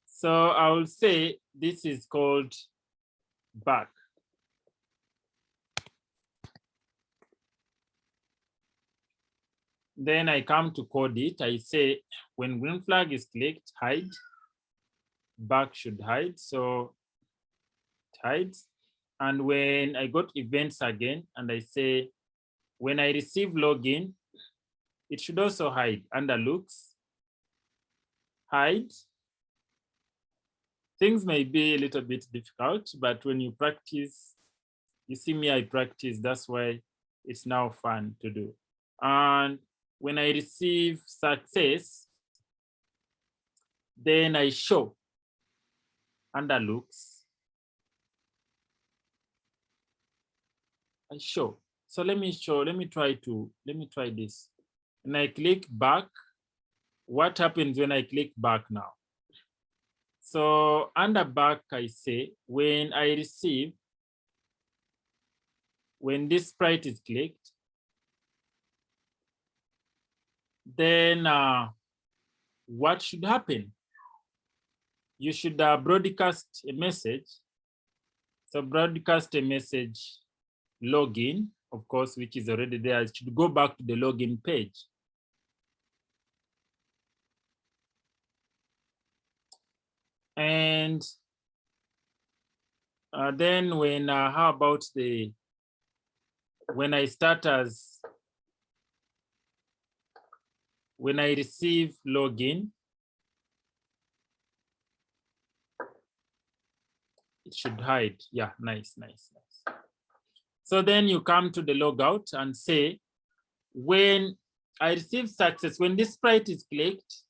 So I will say this is called back. Then I come to code it. I say when green flag is clicked, hide. Back should hide, so it hides. And when I go to events again and I say, when I receive login, it should also hide under looks, hide. Things may be a little bit difficult, but when you practice, you see me, I practice, that's why it's now fun to do. And when I receive success, then I show under looks. I show. So let me try this. And I click back. What happens when I click back now? So under back, I say when I receive, when this sprite is clicked, then what should happen? You should broadcast a message. So broadcast a message login, of course, which is already there. It should go back to the login page. And then when, how about when I start as, when I receive login, it should hide. Yeah, nice. So then you come to the logout and say, when I receive success, when this sprite is clicked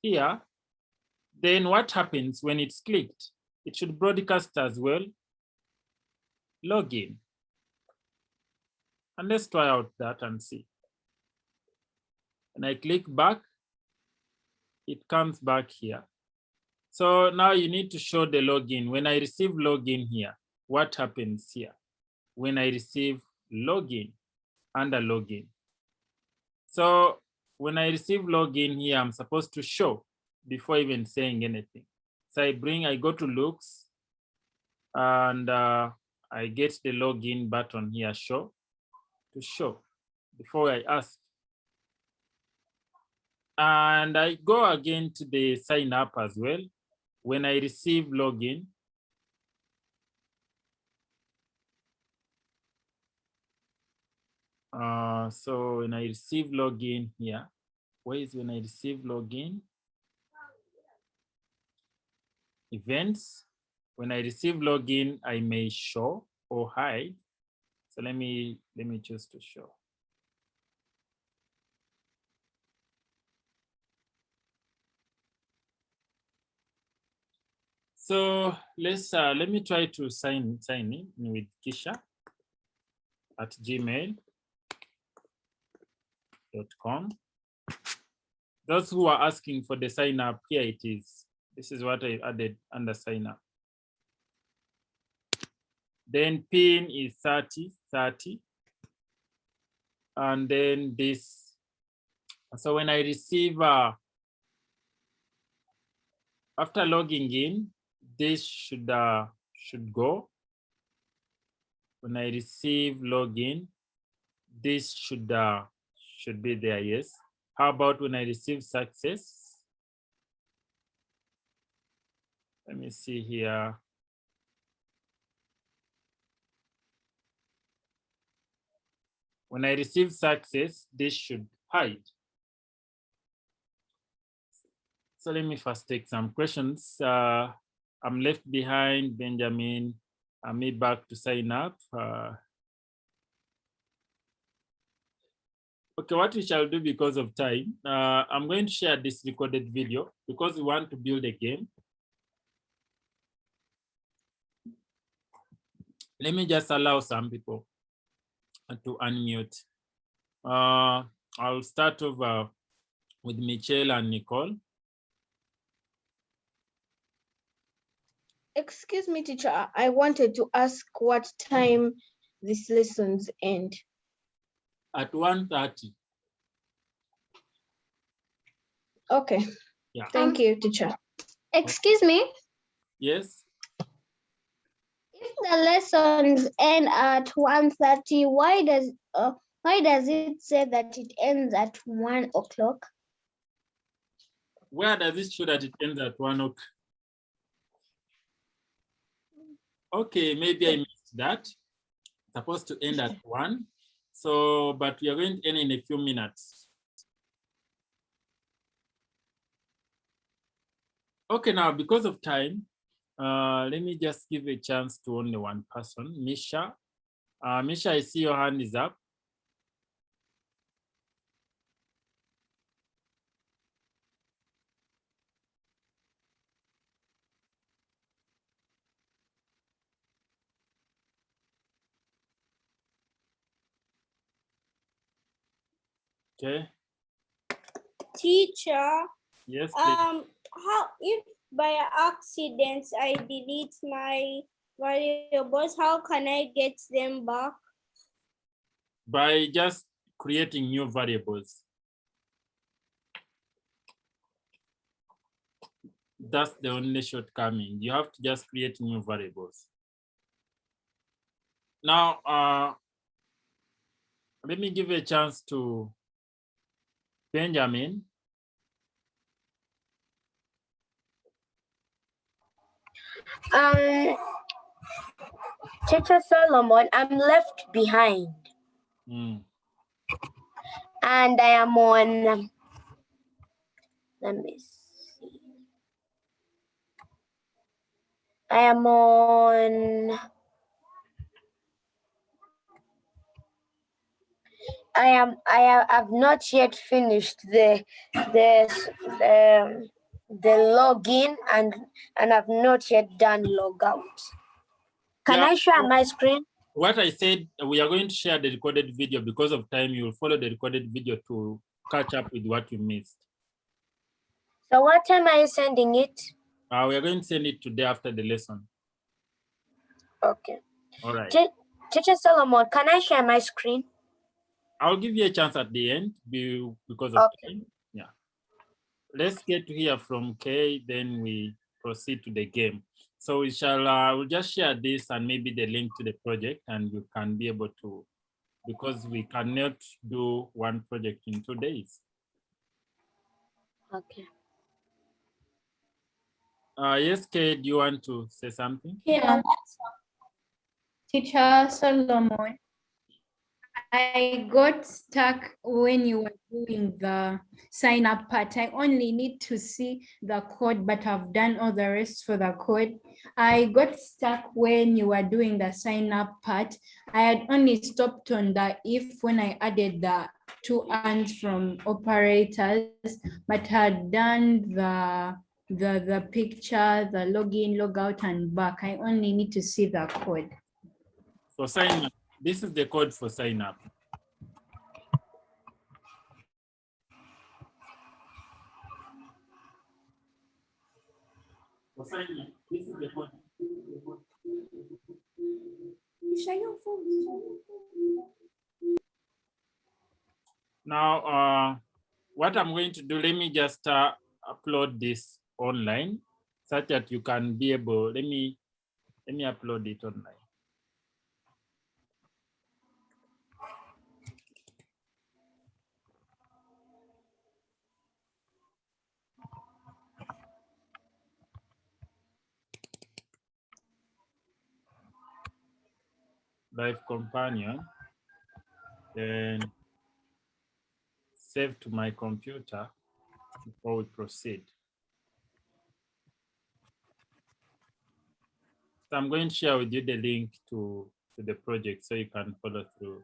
here, then what happens when it's clicked? It should broadcast as well, login. And let's try out that and see. When I click back, it comes back here. So now you need to show the login. When I receive login here, what happens here? When I receive login, under login. So when I receive login here, I'm supposed to show before even saying anything. So I go to looks and I get the login button here, show, to show before I ask. And I go again to the sign up as well. When I receive login, so when I receive login here, where is when I receive login? Events. When I receive login, I may show or hide. So let me choose to show. So let me try to sign in with Kisha at gmail.com. Those who are asking for the sign up, here it is. This is what I added under sign up. Then pin is 30. And then this. So when I receive, after logging in, this should go. When I receive login, this should be there, yes. How about when I receive success? Let me see here. When I receive success, this should hide. So let me first take some questions. I'm left behind, Benjamin. I'm back to sign up. Okay, what we shall do because of time, I'm going to share this recorded video because we want to build a game. Let me just allow some people to unmute. I'll start over with Michelle and Nicole. Excuse me, teacher. I wanted to ask what time these lessons end. At 1:30. Okay. Yeah. Thank you, teacher. Excuse me, Yes. if the lessons end at 1:30, why does it say that it ends at 1 o'clock? Where does it show that it ends at 1 o'clock? Okay, maybe I missed that. It's supposed to end at 1. So, but we are going to end in a few minutes. Okay, now because of time, let me just give a chance to only one person, Misha. Misha, I see your hand is up. Okay. Teacher, Yes, please. how if by accident I delete my variables, how can I get them back? By just creating new variables. That's the only shortcoming. You have to just create new variables. Now, let me give a chance to Benjamin. Teacher Solomon, I'm left behind. Mm. And I am on, let me see. I am on, I've not yet finished the login and I've not yet done logout. Can I share my screen? What I said, we are going to share the recorded video. Because of time, you will follow the recorded video to catch up with what you missed. So what time are you sending it? We are going to send it today after the lesson. Okay. All right. Teacher Solomon, can I share my screen? I'll give you a chance at the end because of time. Yeah. Let's get to hear from Kay, then we proceed to the game. So we shall, we'll just share this and maybe the link to the project, and you can be able to, because we cannot do one project in 2 days. Okay. Yes, Kay, do you want to say something? Yeah. Teacher Solomon, I got stuck when you were doing the sign up part. I only need to see the code, but I've done all the rest for the code. I got stuck when you were doing the sign up part. I had only stopped on the if when I added the 2 ands from operators, but had done the picture, the login, logout, and back. I only need to see the code. For sign up, this is the code for sign up. For sign up, this is the code. Now, what I'm going to do, let me just upload this online such that you can be able, let me upload it online. Live companion, then save to my computer before we proceed. So I'm going to share with you the link to the project so you can follow through.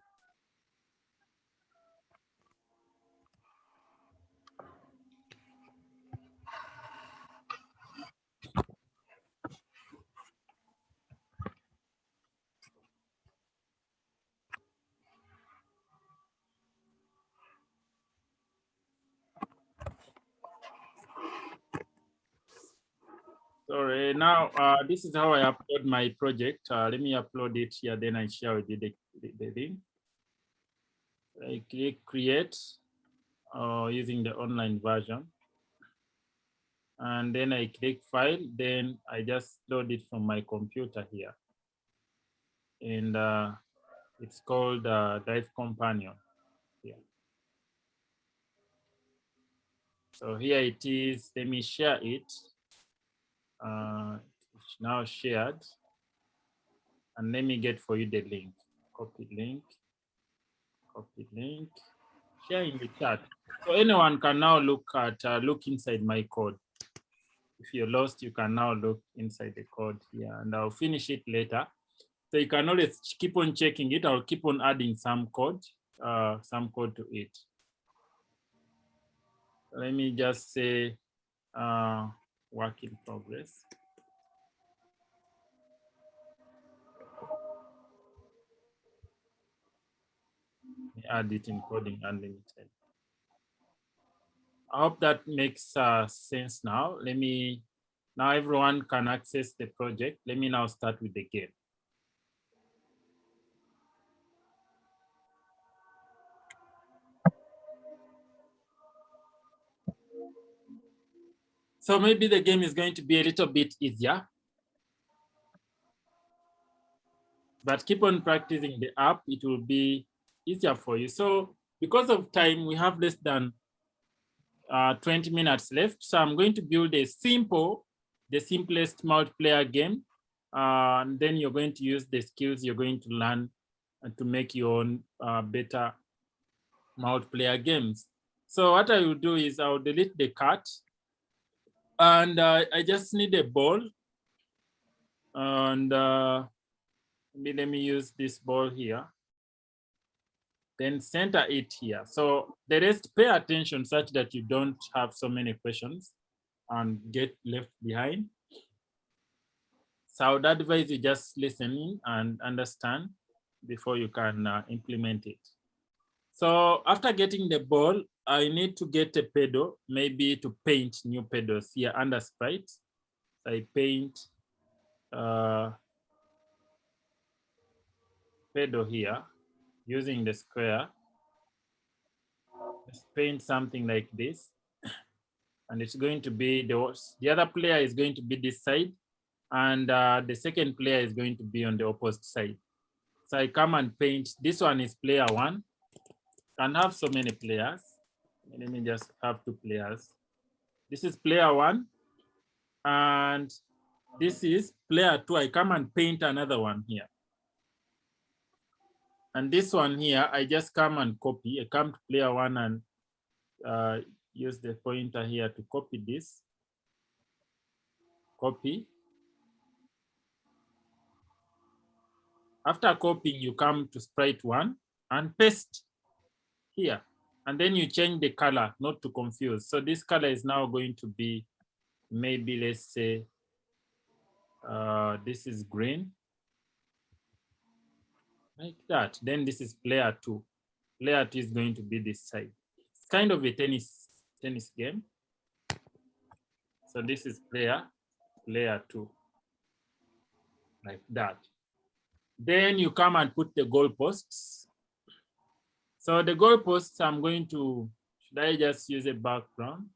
Sorry, now this is how I upload my project. Let me upload it here, then I share with you the link. I click create using the online version. And then I click file, then I just load it from my computer here. And it's called Drive Companion here. So here it is, let me share it. It's now shared. And let me get for you the link. Copy link, share in the chat. So anyone can now look at, look inside my code. If you're lost, you can now look inside the code here, and I'll finish it later. So you can always keep on checking it. I'll keep on adding some code to it. Let me just say work in progress. Let me add it in coding unlimited. I hope that makes sense now. Now everyone can access the project. Let me now start with the game. So maybe the game is going to be a little bit easier, but keep on practicing the app. It will be easier for you. So because of time, we have less than 20 minutes left. So I'm going to build the simplest multiplayer game. And then you're going to use the skills you're going to learn to make your own better multiplayer games. So what I will do is I'll delete the cart, and I just need a ball. And let me use this ball here. Then center it here. So the rest, pay attention such that you don't have so many questions and get left behind. So I would advise you just listening and understand before you can implement it. So after getting the ball, I need to get a pedal, maybe to paint new pedals here under Sprites. I paint pedal here using the square. Let's paint something like this. And it's going to be, the other player is going to be this side, and the second player is going to be on the opposite side. So I come and paint, this one is player one. Can have so many players. Let me just have two players. This is player one, and this is player two. I come and paint another one here. And this one here, I just come and copy. I come to player one and use the pointer here to copy this. Copy. After copying, you come to sprite one and paste here. And then you change the color, not to confuse. So this color is now going to be, maybe let's say, this is green. Like that. Then this is player two. Player two is going to be this side. It's kind of a tennis game. So this is player two. Like that. Then you come and put the goalposts. So the goalposts, I'm going to, should I just use a background?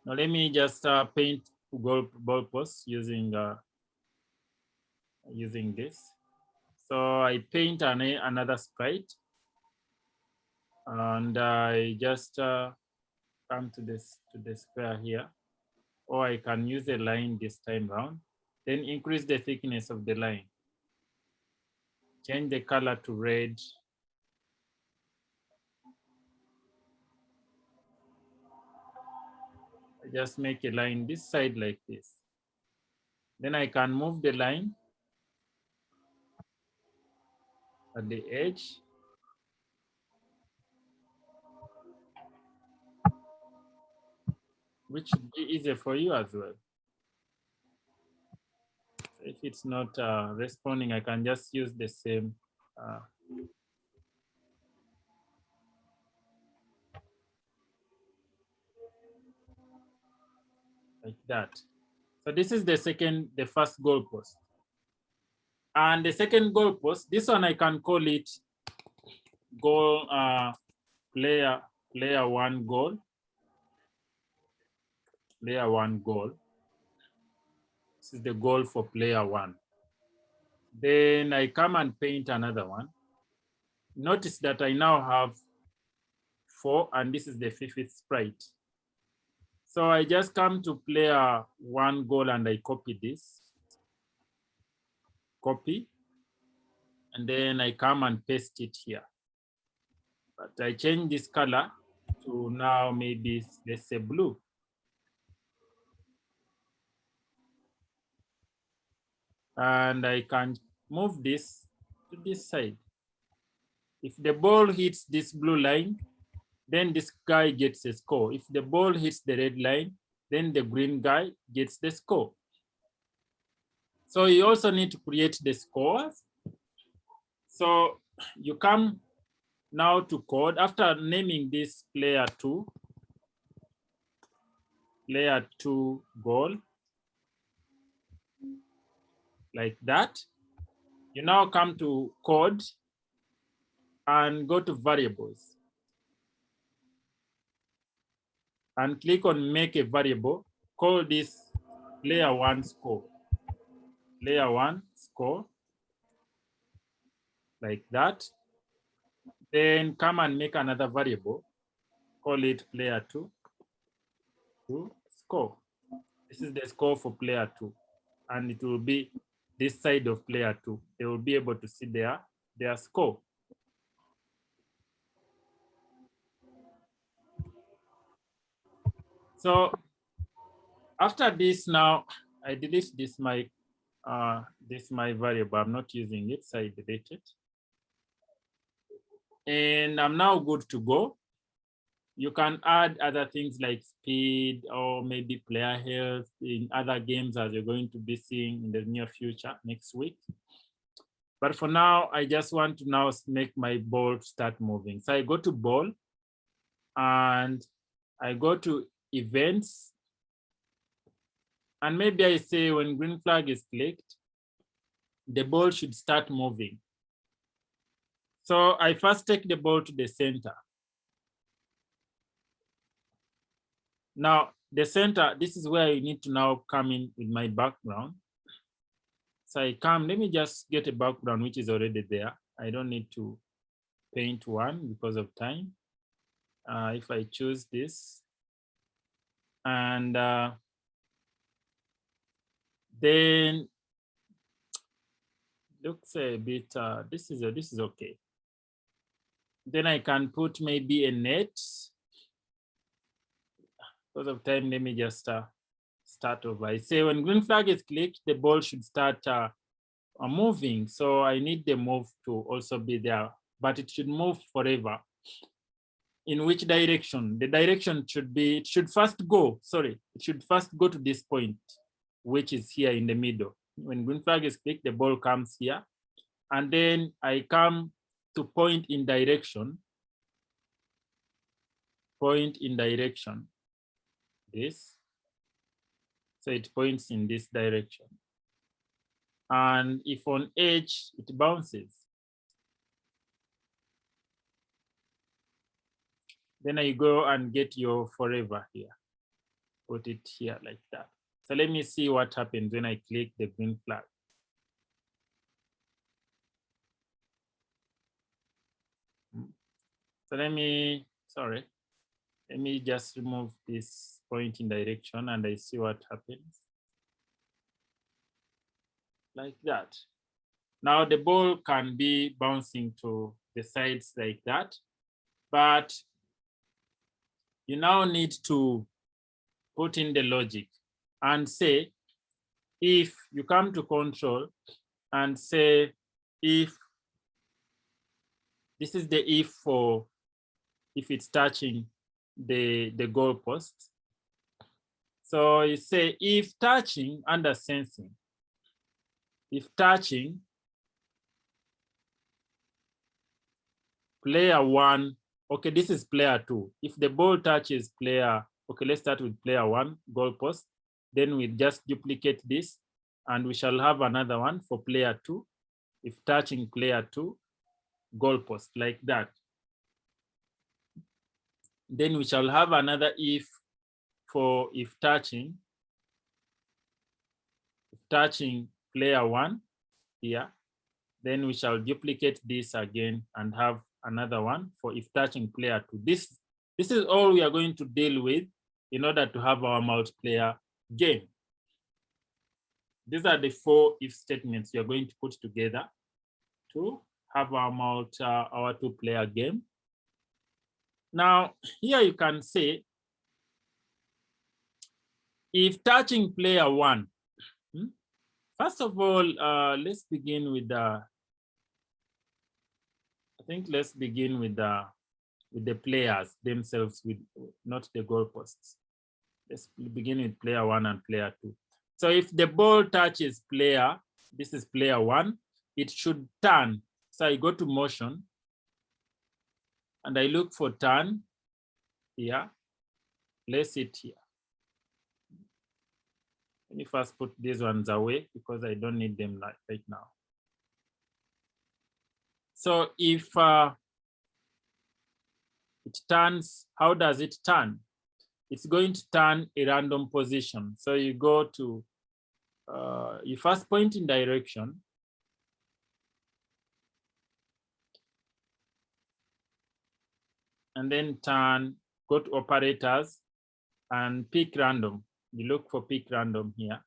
Now let me just paint goalposts using this. So I paint another sprite, and I just come to the square here, or I can use a line this time round. Then increase the thickness of the line. Change the color to red. I just make a line this side like this. Then I can move the line at the edge. Which should be easier for you as well. So if it's not responding, I can just use the same. Like that. So this is the first goalpost. And the second goalpost, this one I can call it goal, player one goal. Player one goal. This is the goal for player one. Then I come and paint another one. Notice that I now have 4, and this is the 5th sprite. So I just come to player one goal and I copy this. Copy. And then I come and paste it here. But I change this color to now maybe let's say blue. And I can move this to this side. If the ball hits this blue line, then this guy gets a score. If the ball hits the red line, then the green guy gets the score. So you also need to create the scores. So you come now to code after naming this player two goal, like that. You now come to code and go to variables and click on make a variable. Call this player one score. Player one score, like that. Then come and make another variable. Call it player two score. This is the score for player two, and it will be this side of player two. They will be able to see their score. So after this, now I delete this my variable. I'm not using it, so I delete it. And I'm now good to go. You can add other things like speed or maybe player health in other games as you're going to be seeing in the near future next week. But for now, I just want to now make my ball start moving. So I go to ball and I go to events. And maybe I say when green flag is clicked, the ball should start moving. So I first take the ball to the center. Now, the center, this is where I need to now come in with my background. So I come, let me just get a background which is already there. I don't need to paint one because of time. If I choose this, and then looks a bit, this is okay. Then I can put maybe a net. Because of time, let me just start over. I say when green flag is clicked, the ball should start moving. So I need the move to also be there, but it should move forever. In which direction? The direction should be, it should first go to this point, which is here in the middle. When green flag is clicked, the ball comes here. And then I come to point in direction. Point in direction. This. So it points in this direction. And if on edge, it bounces. Then I go and get your forever here. Put it here like that. So let me see what happens when I click the green flag. So let me just remove this point in direction and I see what happens. Like that. Now the ball can be bouncing to the sides like that, but you now need to put in the logic and say, if you come to control and say, if this is the if for if it's touching the goalpost. So you say if touching under sensing, if touching player one, okay, this is player two. If the ball touches player, okay, let's start with player one, goalpost. Then we just duplicate this, and we shall have another one for player 2. If touching player 2, goalpost, like that. Then we shall have another if for if touching player 1 here. Then we shall duplicate this again and have another one for if touching player 2. This is all we are going to deal with in order to have our multiplayer game. These are the 4 if statements you're going to put together to have our our 2-player game. Now, here you can say, if touching player 1, first of all, let's begin with the, let's begin with the players themselves, with not the goalposts. Let's begin with player 1 and player 2. So if the ball touches player, this is player 1, it should turn. So I go to motion and I look for turn here, place it here. Let me first put these ones away because I don't need them right now. So if it turns, how does it turn? It's going to turn a random position. So you go to, you first point in direction. And then turn, go to operators and pick random. You look for pick random here.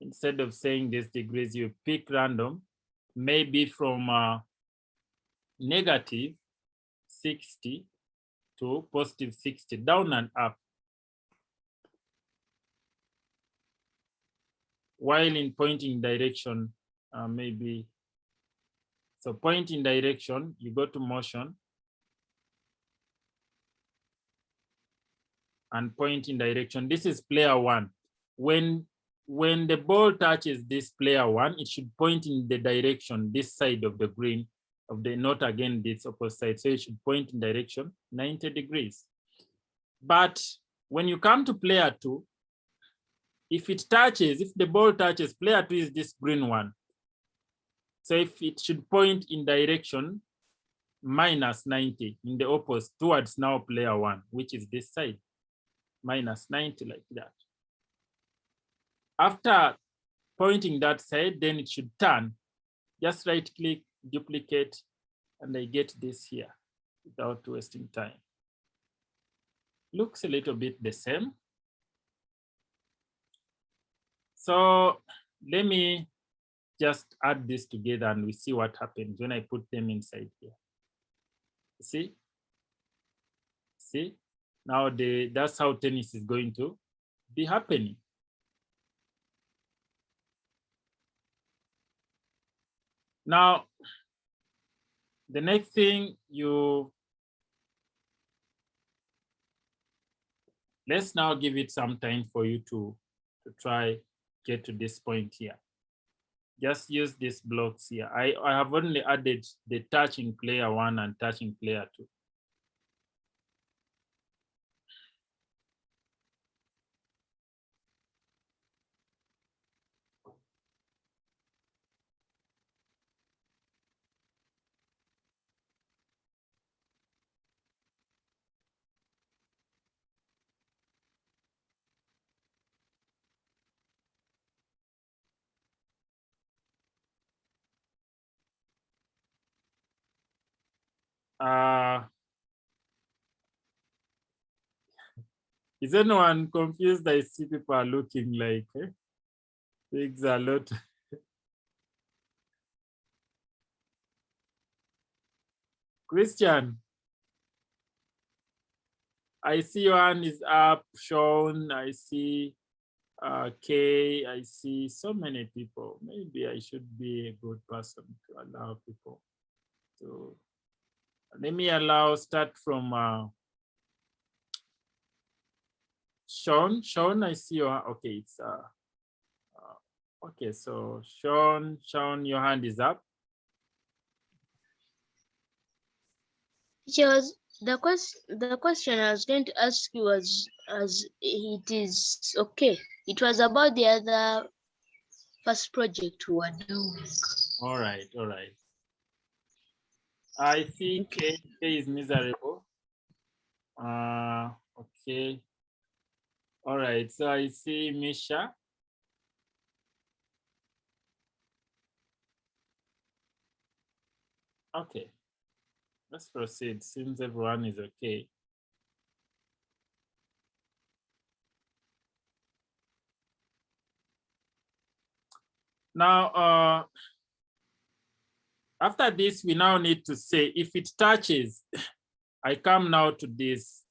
Instead of saying this degrees, you pick random, maybe from negative 60 to positive 60, down and up. While in pointing direction, maybe, so point in direction, you go to motion and point in direction. This is player 1. When the ball touches this player 1, it should point in the direction, this side of the green, of the, not again this opposite side. So it should point in direction 90 degrees. But when you come to player 2, if the ball touches player 2 is this green one. So if it should point in direction minus 90 in the opposite towards now player 1, which is this side, minus 90 like that. After pointing that side, then it should turn. Just right click, duplicate, and I get this here without wasting time. Looks a little bit the same. So let me just add this together and we see what happens when I put them inside here. See? See? Now that's how tennis is going to be happening. Now, the next thing let's now give it some time for you to try get to this point here. Just use these blocks here. I have only added the touching player 1 and touching player 2. Is anyone confused? I see people are looking like things a lot. Christian, I see your hand is up, Sean. I see Kay. I see so many people. Maybe I should be a good person to allow people to. Let me start from Sean. Sean, I see your, okay, it's okay, so Sean, your hand is up. Just The question I was going to ask you was, as it is okay. It was about the other first project we were doing. All right, all right. I see K is miserable. Okay. All right, so I see Misha. Okay, let's proceed. Seems everyone is okay. Now, after this, we now need to say if it touches, I come now to this.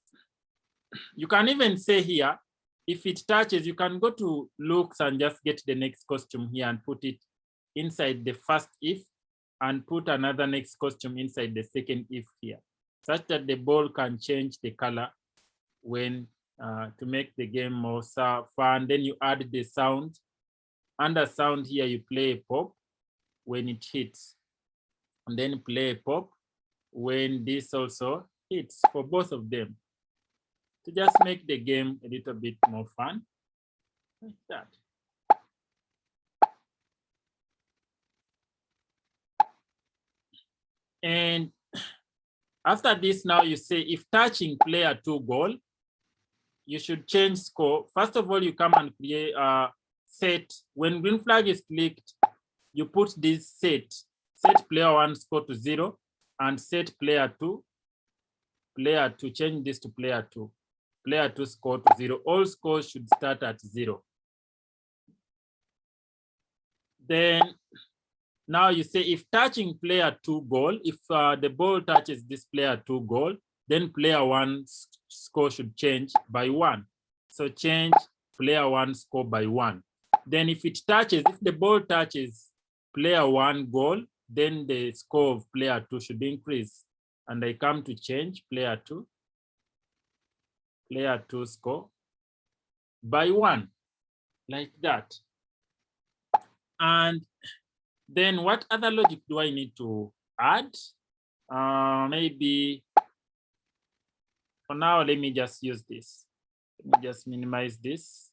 You can even say here, if it touches, you can go to looks and just get the next costume here and put it inside the first if and put another next costume inside the second if here, such that the ball can change the color when to make the game more fun. Then you add the sound. Under sound here, you play a pop when it hits, and then play a pop when this also hits for both of them, to just make the game a little bit more fun, like that. And after this, now you say if touching player 2 goal, you should change score. First of all, you come and create a set. When green flag is clicked, you put this set player 1 score to 0 and set player 2, change this to player 2. Player 2 score to 0. All scores should start at 0. Then now you say if touching player 2 goal, if the ball touches this player 2 goal, then player 1 score should change by 1. So change player 1 score by 1. Then if the ball touches player 1 goal, then the score of player 2 should increase. And I come to change player 2 score by 1, like that. And then what other logic do I need to add? Maybe for now, let me just use this. Let me just minimize this,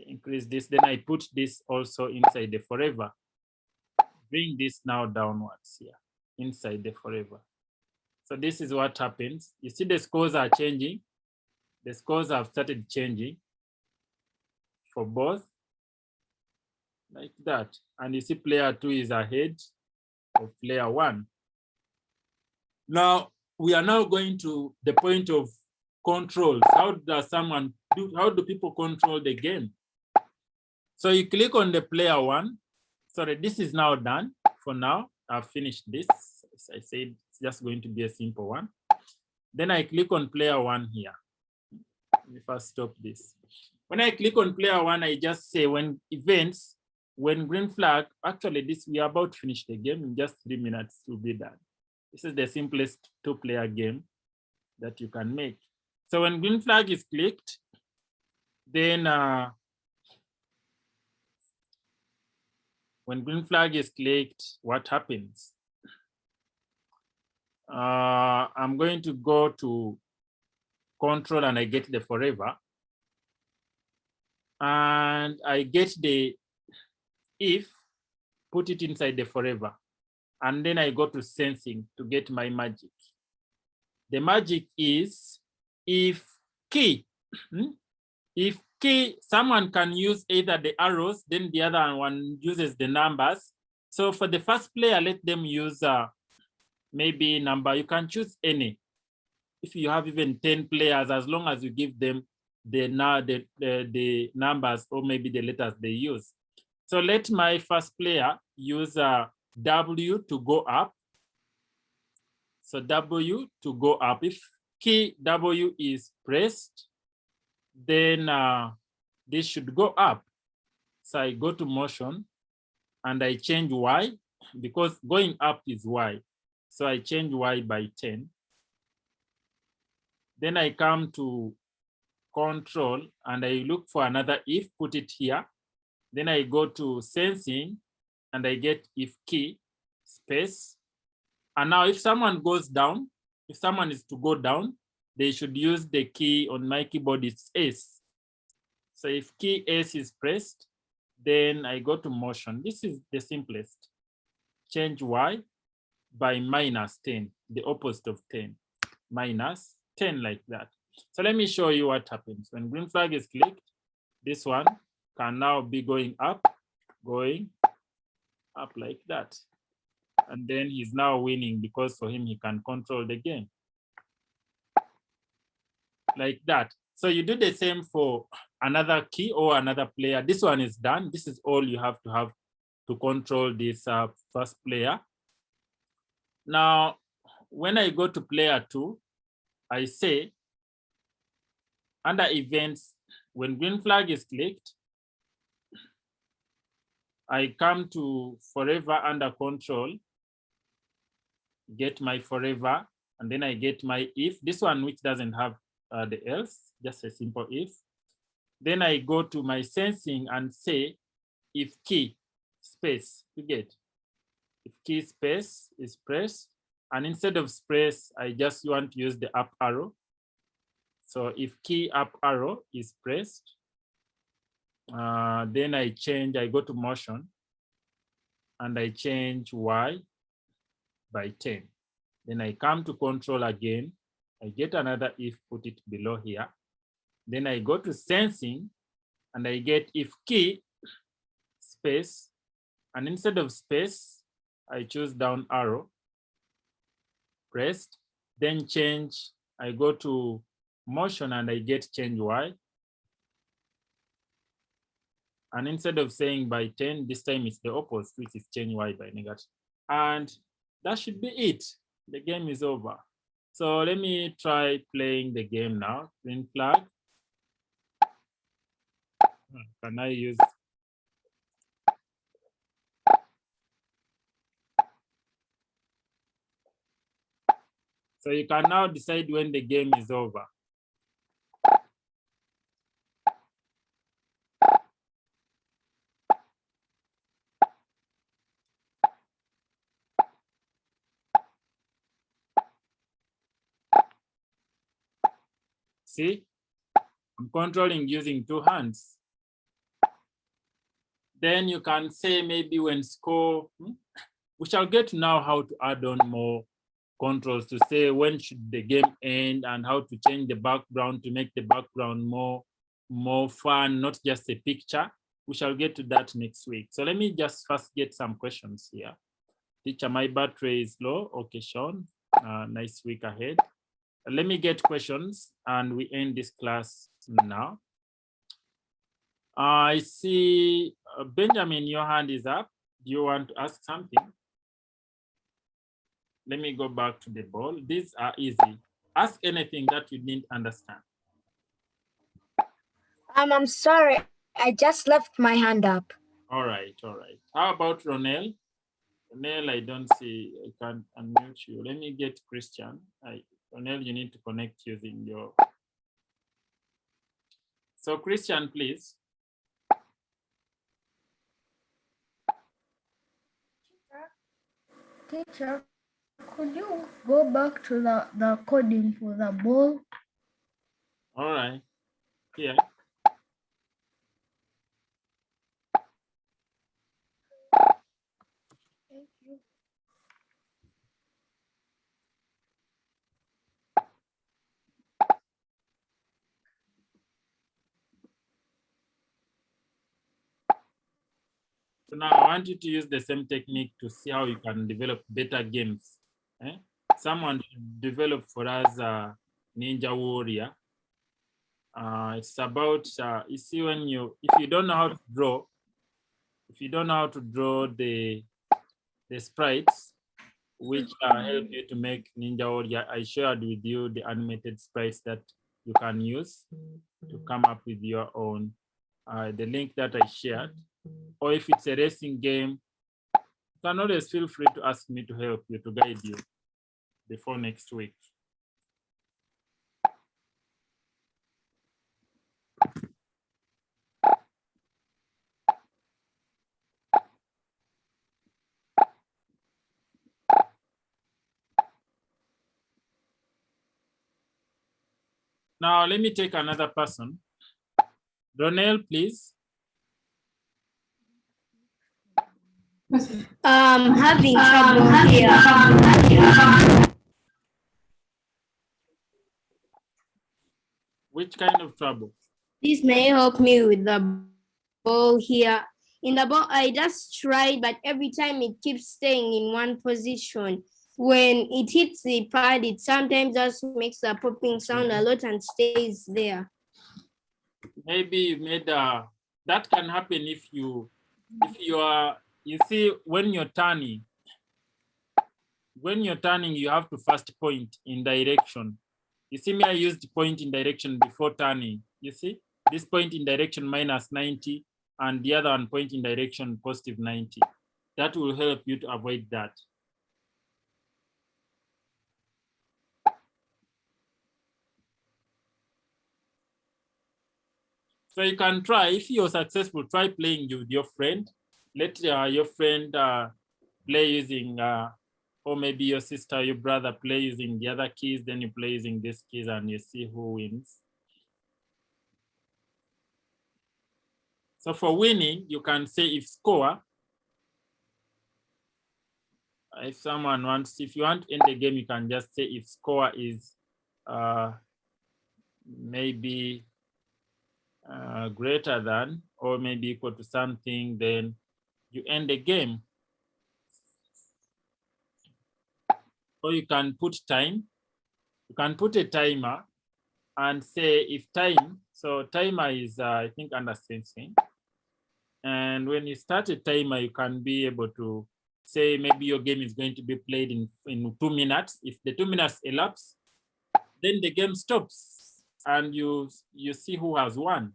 increase this. Then I put this also inside the forever. Bring this now downwards here, inside the forever. So this is what happens. You see the scores are changing. The scores have started changing for both, like that. And you see player 2 is ahead of player 1. Now, we are now going to the point of controls. How do people control the game? So you click on the player 1. Sorry, this is now done. For now, I've finished this. As I said, it's just going to be a simple one. Then I click on player 1 here. Let me first stop this. When I click on player 1, I just say when green flag, actually this, we are about to finish the game in just 3 minutes to be done. This is the simplest 2-player game that you can make. So when green flag is clicked, then when green flag is clicked, what happens? I'm going to go to control and I get the forever. And I get the if, put it inside the forever. And then I go to sensing to get my magic. The magic is if key, someone can use either the arrows, then the other one uses the numbers. So for the first player, let them use maybe number. You can choose any. If you have even 10 players, as long as you give them the numbers or maybe the letters they use. So let my first player use W to go up. So W to go up. If key W is pressed, then this should go up. So I go to motion and I change Y because going up is Y. So I change Y by 10. Then I come to control and I look for another if, put it here. Then I go to sensing and I get if key space. And now if someone goes down, if someone is to go down, they should use the key on my keyboard, it's S. So if key S is pressed, then I go to motion. This is the simplest. Change Y by -10, the opposite of 10, -10 like that. So let me show you what happens. When green flag is clicked, this one can now be going up like that. And then he's now winning because for him, he can control the game. Like that. So you do the same for another key or another player. This one is done. This is all you have to control this first player. Now, when I go to player 2, I say under events, when green flag is clicked, I come to forever under control, get my forever, and then I get my if. This one which doesn't have the else, just a simple if. Then I go to my sensing and say if key space, you get. If key space is pressed, and instead of space, I just want to use the up arrow. So if key up arrow is pressed, then I go to motion, and I change Y by 10. Then I come to control again. I get another if, put it below here. Then I go to sensing, and I get if key space, and instead of space, I choose down arrow, pressed, then change. I go to motion and I get change Y. And instead of saying by 10, this time it's the opposite, which is change Y by negative. And that should be it. The game is over. So let me try playing the game now. Green flag. Can I use? So you can now decide when the game is over. See, I'm controlling using 2 hands. Then you can say maybe when score, we shall get now how to add on more controls to say when should the game end and how to change the background to make the background more fun, not just a picture. We shall get to that next week. So let me just first get some questions here. Teacher, my battery is low. Okay, Sean, nice week ahead. Let me get questions and we end this class now. I see Benjamin, your hand is up. Do you want to ask something? Let me go back to the ball. These are easy. Ask anything that you didn't understand. I'm sorry, I just left my hand up. All right, all right. How about Ronel? Ronel, I don't see, I can't unmute you. Let me get Christian. Ronel, you need to connect using your. So Christian, please. Teacher, could you go back to the coding for the ball? All right, here. Thank you. So now I want you to use the same technique to see how you can develop better games. Someone developed for us Ninja Warrior. It's about, you see, if you don't know how to draw, the sprites, which help you to make Ninja Warrior, I shared with you the animated sprites that you can use to come up with your own. The link that I shared, or if it's a racing game, you can always feel free to ask me to help you, to guide you before next week. Now let me take another person. Ronel, please. Having trouble here. Which kind of trouble? This may help me with the ball here. In the ball, I just tried, but every time it keeps staying in one position. When it hits the pad, it sometimes just makes a popping sound a lot and stays there. Maybe you made that can happen if you are, you see, when you're turning, you have to first point in direction. You see me, I used point in direction before turning. You see, this point in direction minus 90 and the other one point in direction positive 90. That will help you to avoid that. So you can try, if you're successful, try playing with your friend. Let your friend play using, or maybe your sister, your brother play using the other keys, then you play using these keys and you see who wins. So for winning, you can say if score, if someone wants, if you want to end the game, you can just say if score is maybe greater than or maybe equal to something, then you end the game. Or you can put time. You can put a timer and say if time, so timer is I think under sensing. And when you start a timer, you can be able to say maybe your game is going to be played in 2 minutes. If the 2 minutes elapse, then the game stops and you see who has won.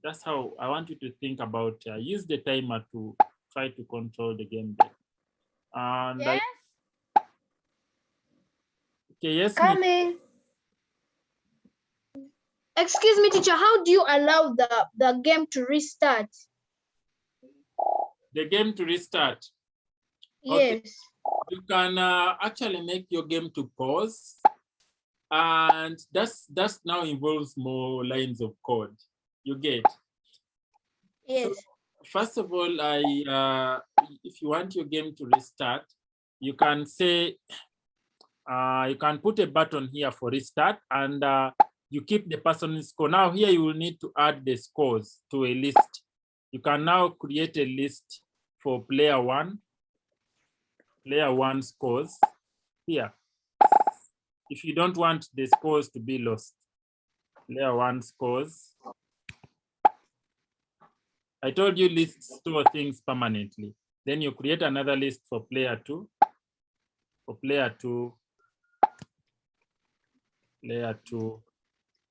That's how I want you to think about, use the timer to try to control the game better. And Yes. Okay, yes. Coming. Excuse me, teacher, how do you allow the game to restart? The game to restart? Yes. Okay. You can actually make your game to pause. And that's now involves more lines of code. You get? Yes. So, first of all, if you want your game to restart, you can say, you can put a button here for restart and you keep the person's score. Now here you will need to add the scores to a list. You can now create a list for player one scores here. If you don't want the scores to be lost, player one scores. I told you lists store things permanently. Then you create another list for player two. For player two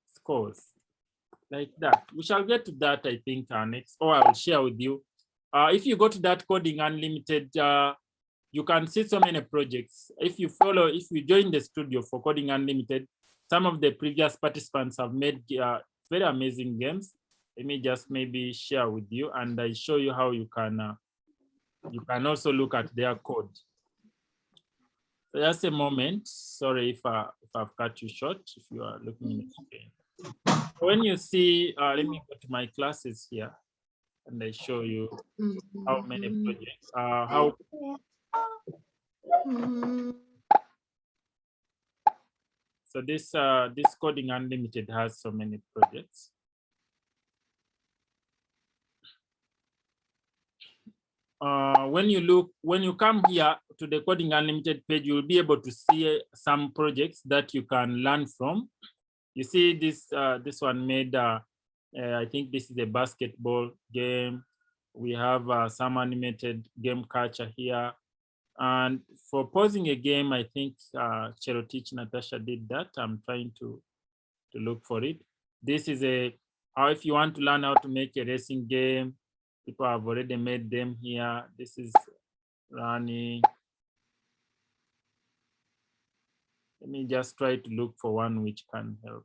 scores, like that. We shall get to that, I think, next, or I will share with you. If you go to that Coding Unlimited, you can see so many projects. If you join the studio for Coding Unlimited, some of the previous participants have made very amazing games. Let me just maybe share with you and I show you how you can also look at their code. So just a moment. Sorry if I've cut you short, if you are looking in the screen. When you see, let me go to my classes here and I show you how many projects, so this Coding Unlimited has so many projects. When you come here to the Coding Unlimited page, you'll be able to see some projects that you can learn from. You see this one made, I think this is a basketball game. We have some animated game culture here. And for pausing a game, I think Cherotich Natasha did that. I'm trying to look for it. This is if you want to learn how to make a racing game, people have already made them here. This is running. Let me just try to look for one which can help.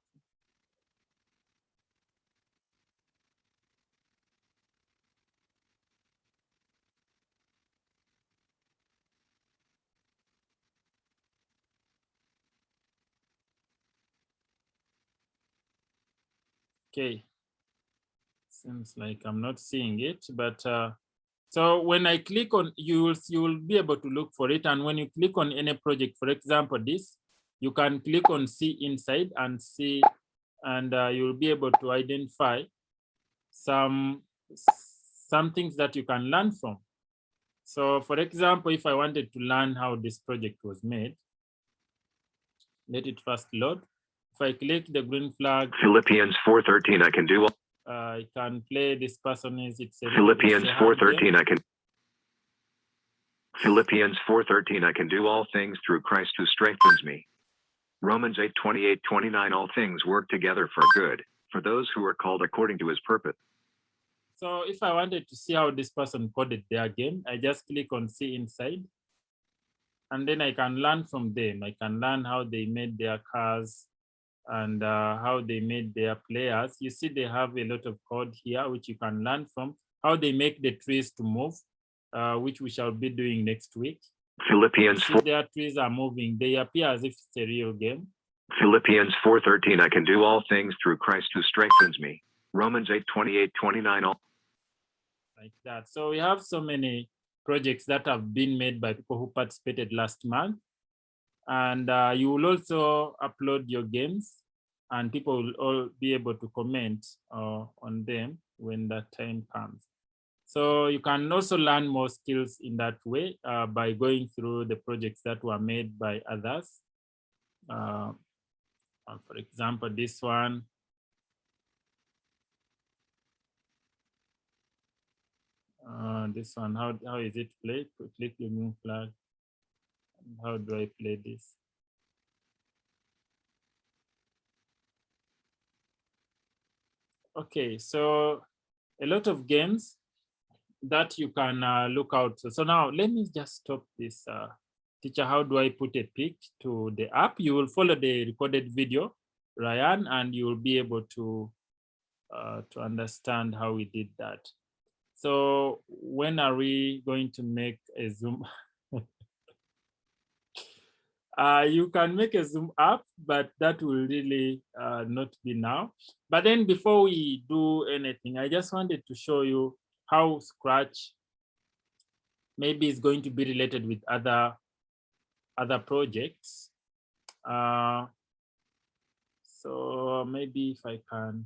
Okay. Seems like I'm not seeing it, but so when I click on, you will be able to look for it. And when you click on any project, for example, this, you can click on see inside and see, and you'll be able to identify some things that you can learn from. So for example, if I wanted to learn how this project was made, let it first load. If I click the green flag, Philippians 4:13, I can do all. I can play this person is it's a Philippians it's a hard 4:13, game. I can. Philippians 4:13, I can do all things through Christ who strengthens me. Romans 8:28-29, all things work together for good, for those who are called according to his purpose. So if I wanted to see how this person coded their game, I just click on see inside. And then I can learn from them. I can learn how they made their cars and how they made their players. You see, they have a lot of code here, which you can learn from. How they make the trees to move, which we shall be doing next week. Philippians 4. Their trees are moving. They appear as if it's a real game. Philippians 4:13, I can do all things through Christ who strengthens me. Romans 8:28-29, all. Like that. So we have so many projects that have been made by people who participated last month. And you will also upload your games and people will all be able to comment on them when that time comes. So you can also learn more skills in that way by going through the projects that were made by others. For example, this one. This one, how is it played? Click the new flag. How do I play this? Okay, so a lot of games that you can look out. So now let me just stop this. Teacher, how do I put a pic to the app? You will follow the recorded video, Ryan, and you will be able to understand how we did that. So when are we going to make a Zoom? You can make a Zoom app, but that will really not be now. But then before we do anything, I just wanted to show you how Scratch maybe is going to be related with other projects. So maybe if I can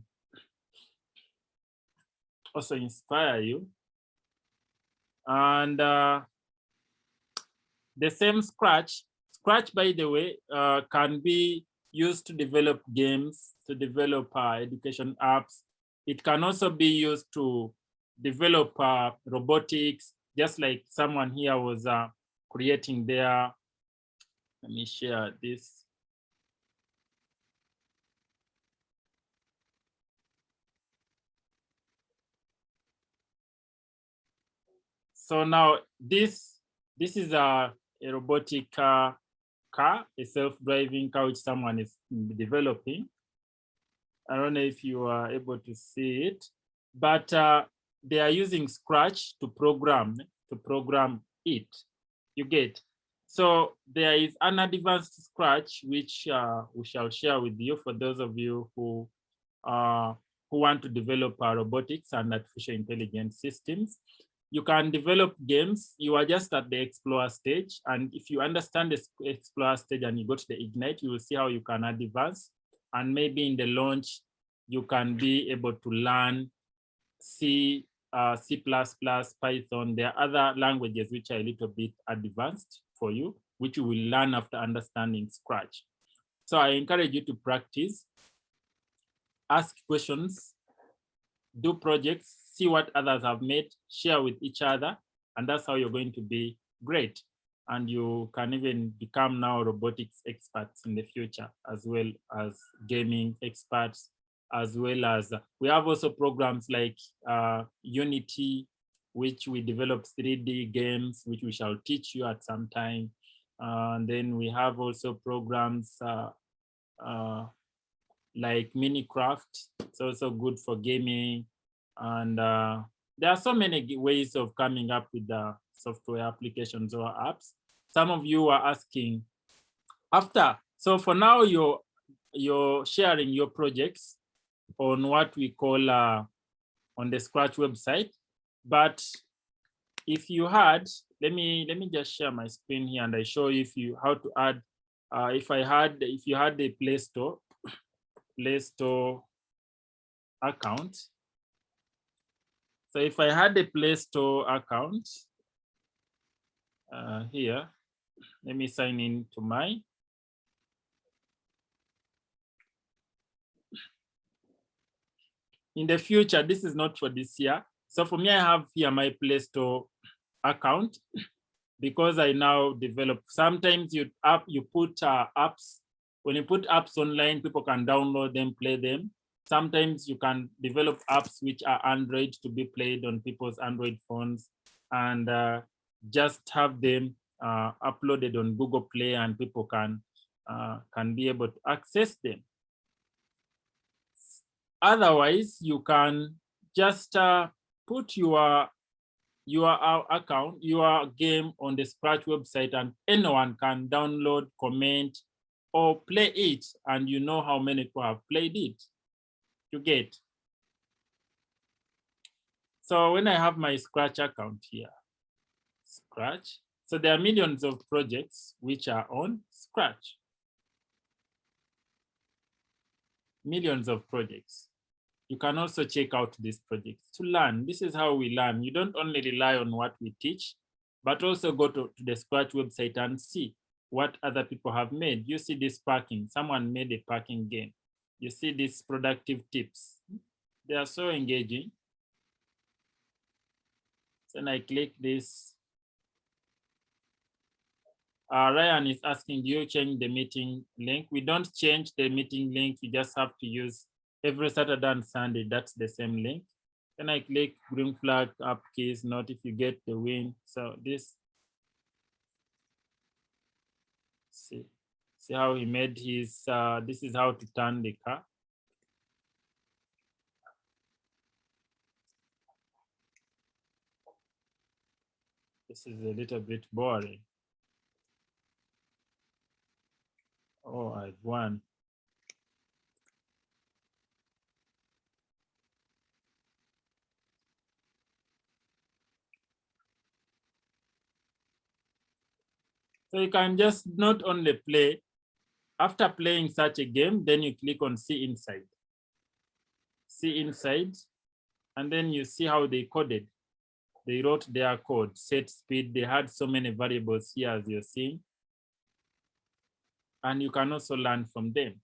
also inspire you. And the same Scratch, by the way, can be used to develop games, to develop education apps. It can also be used to develop robotics, just like someone here was creating their, let me share this. So now this is a robotic car, a self-driving car which someone is developing. I don't know if you are able to see it, but they are using Scratch to program it. You get. So there is an advanced Scratch which we shall share with you for those of you who want to develop robotics and artificial intelligence systems. You can develop games. You are just at the Explorer stage. And if you understand the Explorer stage and you go to the Ignite, you will see how you can advance. And maybe in the launch, you can be able to learn C, C++, Python. There are other languages which are a little bit advanced for you, which you will learn after understanding Scratch. So I encourage you to practice, ask questions, do projects, see what others have made, share with each other, and that's how you're going to be great. And you can even become now robotics experts in the future, as well as gaming experts, as well as we have also programs like Unity, which we develop 3D games, which we shall teach you at some time. And then we have also programs like Minecraft. It's also good for gaming. And there are so many ways of coming up with the software applications or apps. Some of you are asking after. So for now, you're sharing your projects. on what we call on the Scratch website. But if you had, let me just share my screen here and I show you how to add. If you had a Play Store account. So if I had a Play Store account here, let me sign in to my. In the future, this is not for this year. So for me, I have here my Play Store account because I now develop. Sometimes you put apps. When you put apps online, people can download them, play them. Sometimes you can develop apps which are Android to be played on people's Android phones and just have them uploaded on Google Play and people can be able to access them. Otherwise, you can just put your account, your game on the Scratch website and anyone can download, comment, or play it, and you know how many people have played it. You get. So when I have my Scratch account here, Scratch, so there are millions of projects which are on Scratch. Millions of projects. You can also check out these projects to learn. This is how we learn. You don't only rely on what we teach, but also go to the Scratch website and see what other people have made. You see this parking, someone made a parking game. You see these productive tips. They are so engaging. So then I click this. Ryan is asking, do you change the meeting link? We don't change the meeting link. You just have to use every Saturday and Sunday. That's the same link. Then I click green flag, up keys, not if you get the win. So this, see how he made his, this is how to turn the car. This is a little bit boring. Oh, I've won. So you can just not only play, after playing such a game, then you click on see inside. See inside, and then you see how they coded. They wrote their code, set speed. They had so many variables here as you're seeing. And you can also learn from them.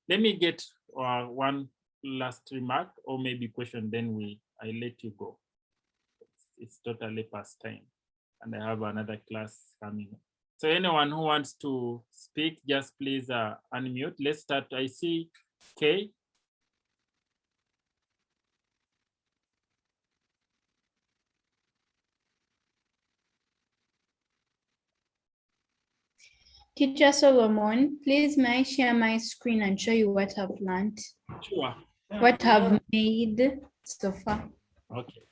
Let me get one last remark or maybe question, then I let you go. It's totally past time and I have another class coming. So anyone who wants to speak, just please unmute. Let's start. I see Kay. Teacher Solomon, please may I share my screen and show you what I've learned? Sure. What I've made so far. Okay.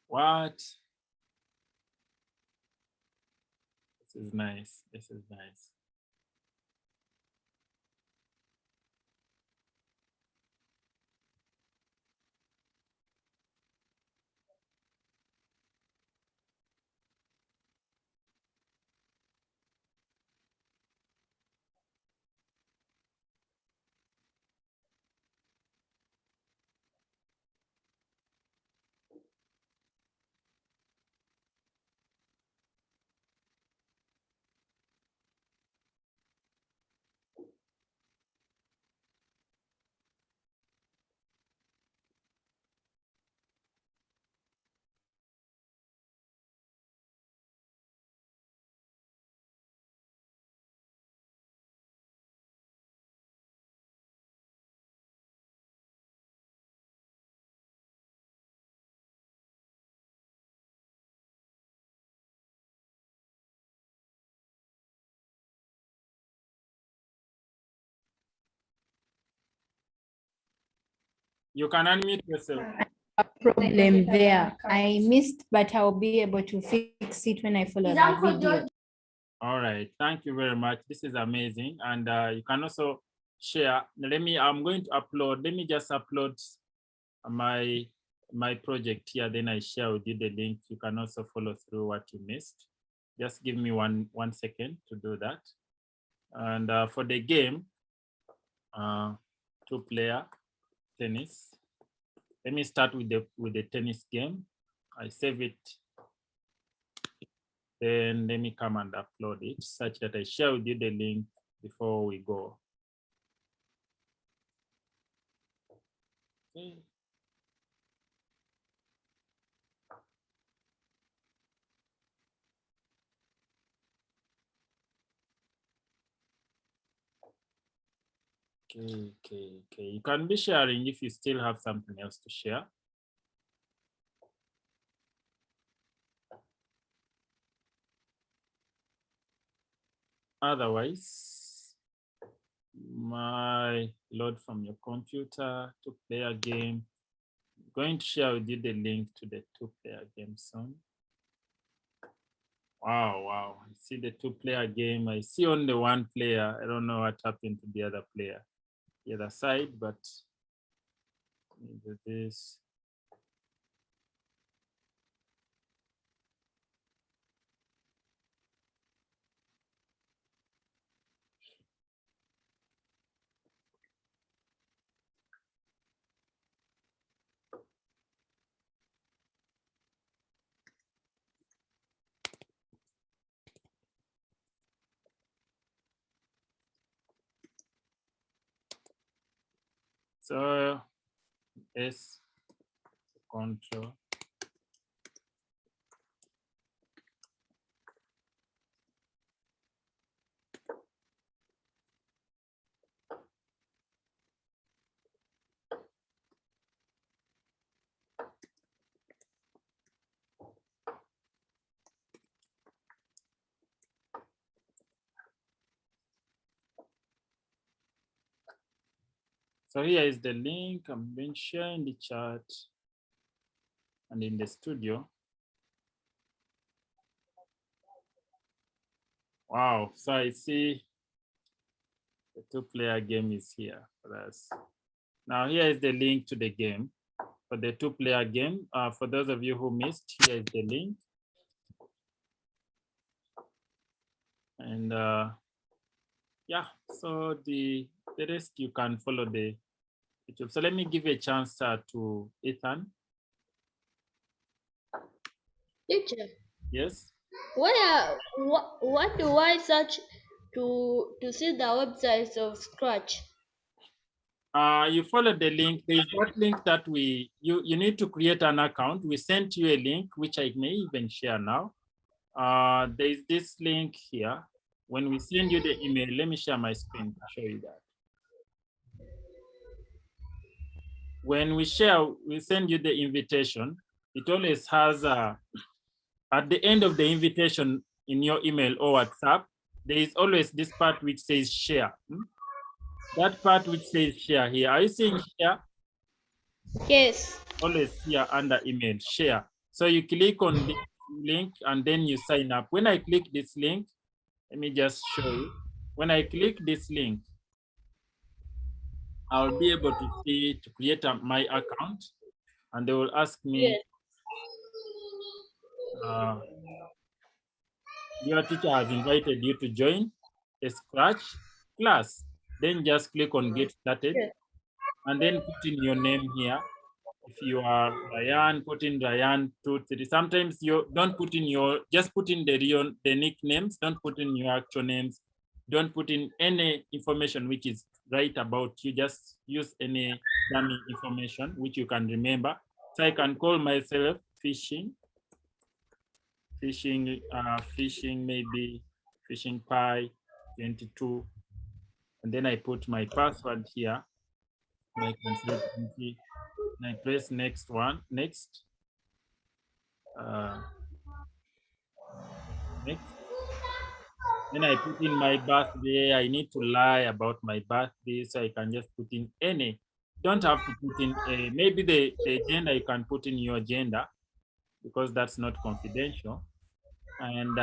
What? This is nice. This is nice. You can unmute yourself. A problem there. I missed, but I'll be able to fix it when I follow the video. All right, thank you very much. This is amazing. And you can also share. I'm going to upload, let me just upload my project here, then I share with you the link. You can also follow through what you missed. Just give me one second to do that. And for the game, 2-player tennis. Let me start with the tennis game. I save it. Then let me come and upload it such that I share with you the link before we go. Okay. Okay. You can be sharing if you still have something else to share. Otherwise, my load from your computer, 2-player game. I'm going to share with you the link to the 2-player game soon. Wow. I see the 2-player game. I see only 1 player. I don't know what happened to the other player, the other side, but let me do this. So S control. So here is the link. I'm going to share in the chat and in the studio. Wow, so I see the 2-player game is here for us. Now here is the link to the game for the 2-player game. For those of you who missed, here is the link. And yeah, so the rest you can follow the YouTube. So let me give a chance to Ethan. Teacher, Yes. what do I search to see the websites of Scratch? You follow the link. There's that link that you need to create an account. We sent you a link, which I may even share now. There's this link here. When we send you the email, let me share my screen to show you that. When we send you the invitation, it always has at the end of the invitation in your email or WhatsApp, there is always this part which says share. That part which says share here. Are you seeing share? Yes. Always here under email, share. So you click on this link and then you sign up. When I click this link, let me just show you. When I click this link, I'll be able to see to create my account, and they will ask me, Yes. Your teacher has invited you to join a Scratch class. Then just click on get started, Yes. and then put in your name here. If you are Ryan, put in Ryan 23. Sometimes you don't put in just put in the nicknames. Don't put in your actual names. Don't put in any information which is right about you. Just use any dummy information which you can remember. So I can call myself fishing, maybe fishing pie 22, and then I put my password here. I can say 20. And I press next. Next. Then I put in my birthday. I need to lie about my birthday, so I can just put in any don't have to put in maybe the gender you can put in your gender because that's not confidential. And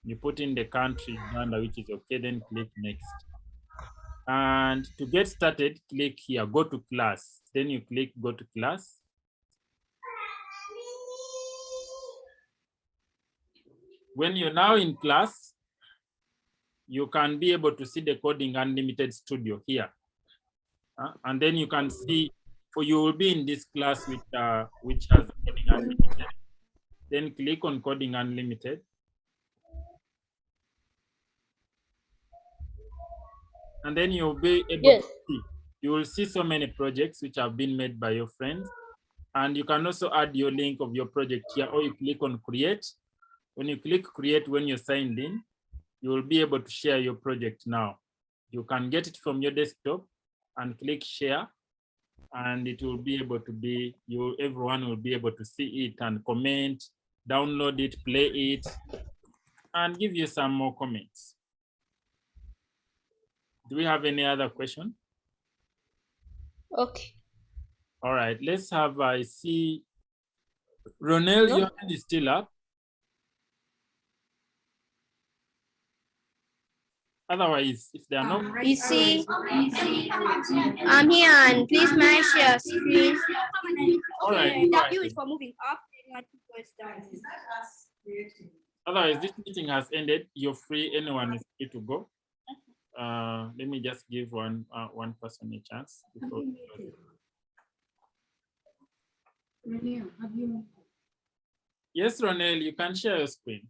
you put in the country, Uganda, which is okay, then click next. And to get started, click here, go to class. Then you click go to class. When you're now in class, you can be able to see the Coding Unlimited Studio here. And then you can see, for you will be in this class which has Coding Unlimited. Then click on Coding Unlimited. And then you'll be able to see, you will see so many projects which have been made by your friends. And you can also add your link of your project here, or you click on create. When you click create, when you're signed in, you will be able to share your project now. You can get it from your desktop and click share, and it will be able to be, everyone will be able to see it and comment, download it, play it, and give you some more comments. Do we have any other question? Okay. All right, let's have, I see, Ronel, your hand is still up. Otherwise, if there are no... You see, I'm here and please my share screen. All right. U is for moving up. Otherwise, this meeting has ended. You're free. Anyone is free to go. Let me just give one person a chance. Yes, Ronel, you can share your screen.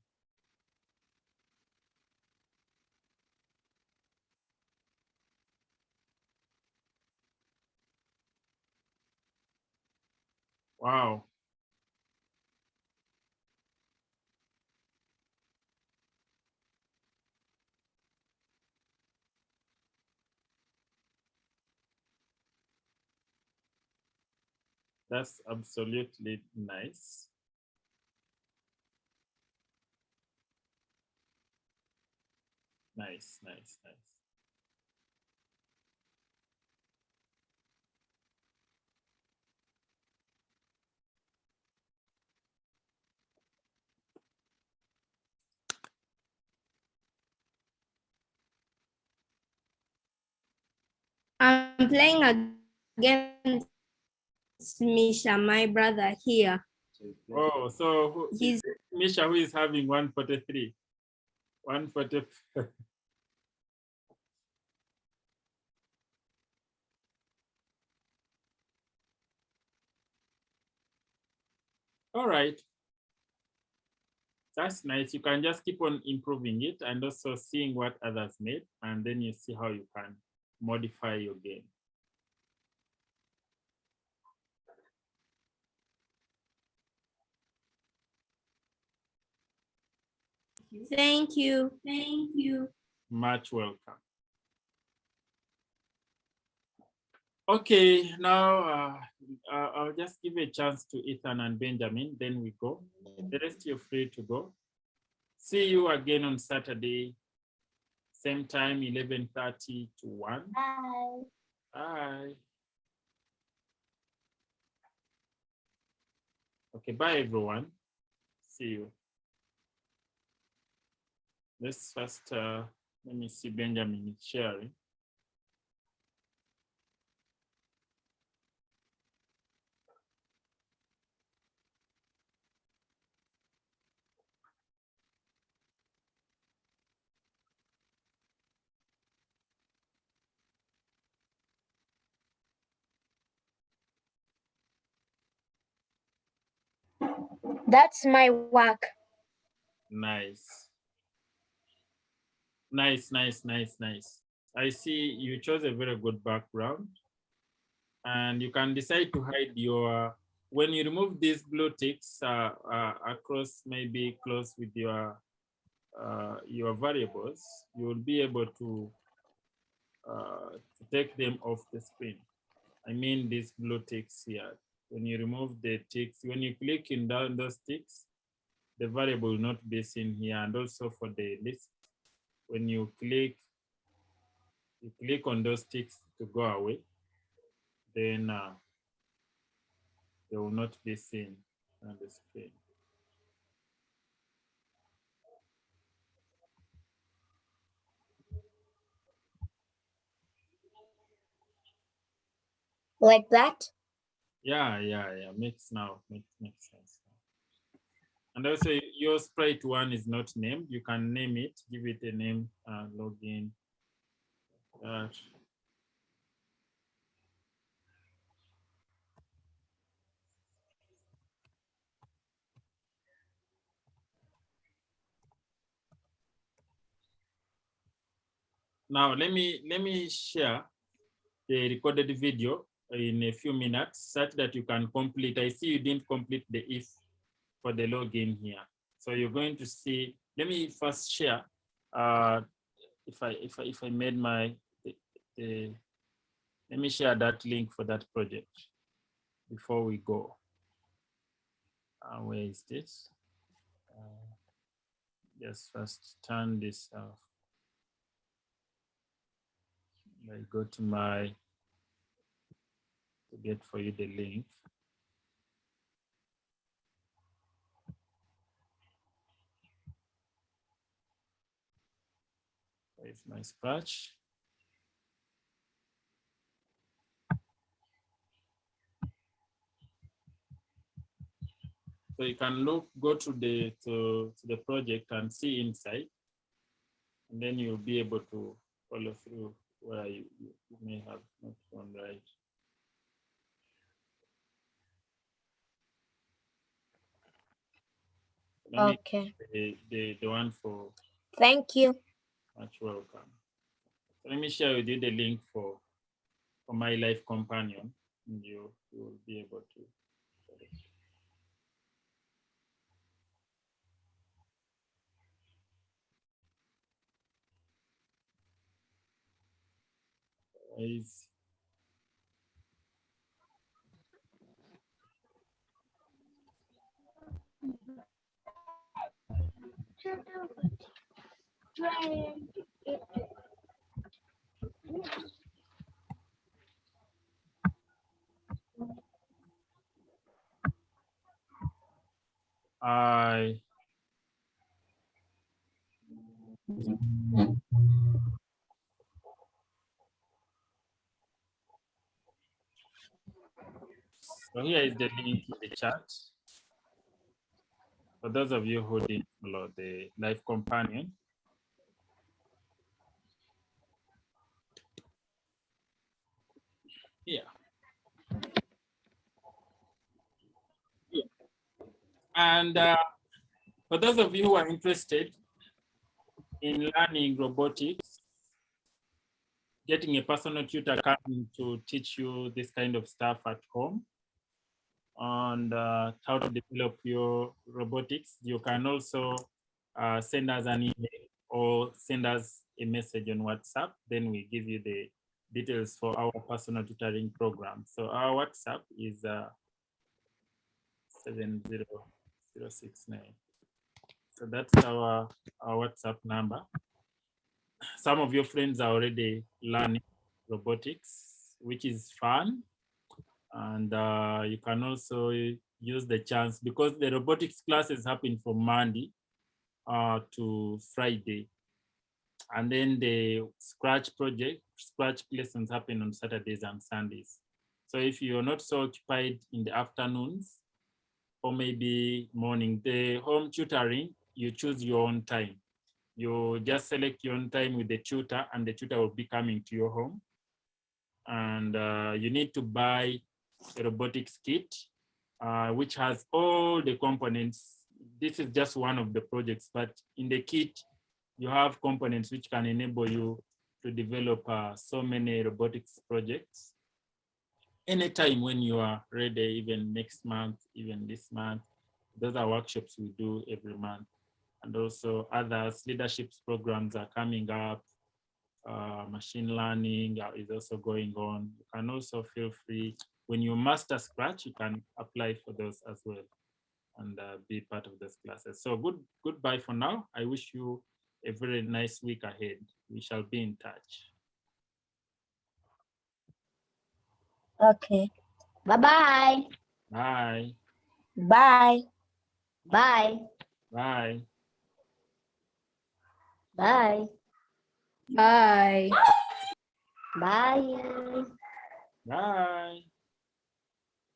Wow. That's absolutely nice. Nice, nice, nice. I'm playing against Misha, my brother here. Oh, so he's Misha, who is having 143. 144. All right. That's nice. You can just keep on improving it and also seeing what others made, and then you see how you can modify your game. Thank you. Thank you. Much welcome. Okay, now I'll just give a chance to Ethan and Benjamin, then we go. The rest you're free to go. See you again on Saturday, same time, 11:30 to 1. Bye. Bye. Okay, bye everyone. See you. Let's first, let me see Benjamin is sharing. That's my work. Nice. Nice, nice, nice, nice. I see you chose a very good background. And you can decide to hide your, when you remove these blue ticks across, maybe close with your variables, you will be able to take them off the screen. I mean these blue ticks here. When you remove the ticks, when you click in down those ticks, the variable will not be seen here. And also for the list, when you click on those ticks to go away, then they will not be seen on the screen. Like that? Yeah, makes sense. And also your sprite one is not named. You can name it, give it a name, login. Now let me share the recorded video in a few minutes such that you can complete. I see you didn't complete the if for the login here. So you're going to see, let me first share if I made my let me share that link for that project before we go. Where is this? Just first turn this off. I go to my, to get for you the link. Where's my scratch? So you can go to the project and see inside, and then you'll be able to follow through where you may have not gone right. Okay. The one for. Thank you. Much welcome. So let me share with you the link for my life companion, and you will be able to. Is so here is the link in the chat. For those of you who didn't follow the life companion, yeah. And for those of you who are interested in learning robotics, getting a personal tutor coming to teach you this kind of stuff at home and how to develop your robotics, you can also send us an email or send us a message on WhatsApp. Then we give you the details for our personal tutoring program. So our WhatsApp is 70069. So that's our WhatsApp number. Some of your friends are already learning robotics, which is fun. And you can also use the chance, because the robotics classes happen from Monday to Friday. And then the Scratch lessons happen on Saturdays and Sundays. So if you're not so occupied in the afternoons or maybe morning, the home tutoring, you choose your own time. You just select your own time with the tutor, and the tutor will be coming to your home. And you need to buy a robotics kit, which has all the components. This is just one of the projects, but in the kit, you have components which can enable you to develop so many robotics projects. Anytime when you are ready, even next month, even this month. Those are workshops we do every month. And also others, leadership programs are coming up. Machine learning is also going on. You can also feel free, when you master Scratch, you can apply for those as well and be part of those classes. So goodbye for now. I wish you a very nice week ahead. We shall be in touch. Okay. Bye-bye. Bye. Bye. Bye. Bye. Bye. Bye. Bye. Bye.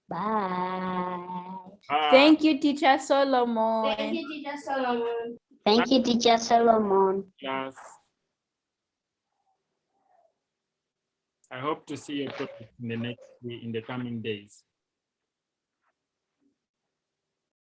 Bye. Thank you, Teacher Solomon. Thank you, Teacher Solomon. Thank you, Teacher Solomon. Class. I hope to see your topic in the coming days.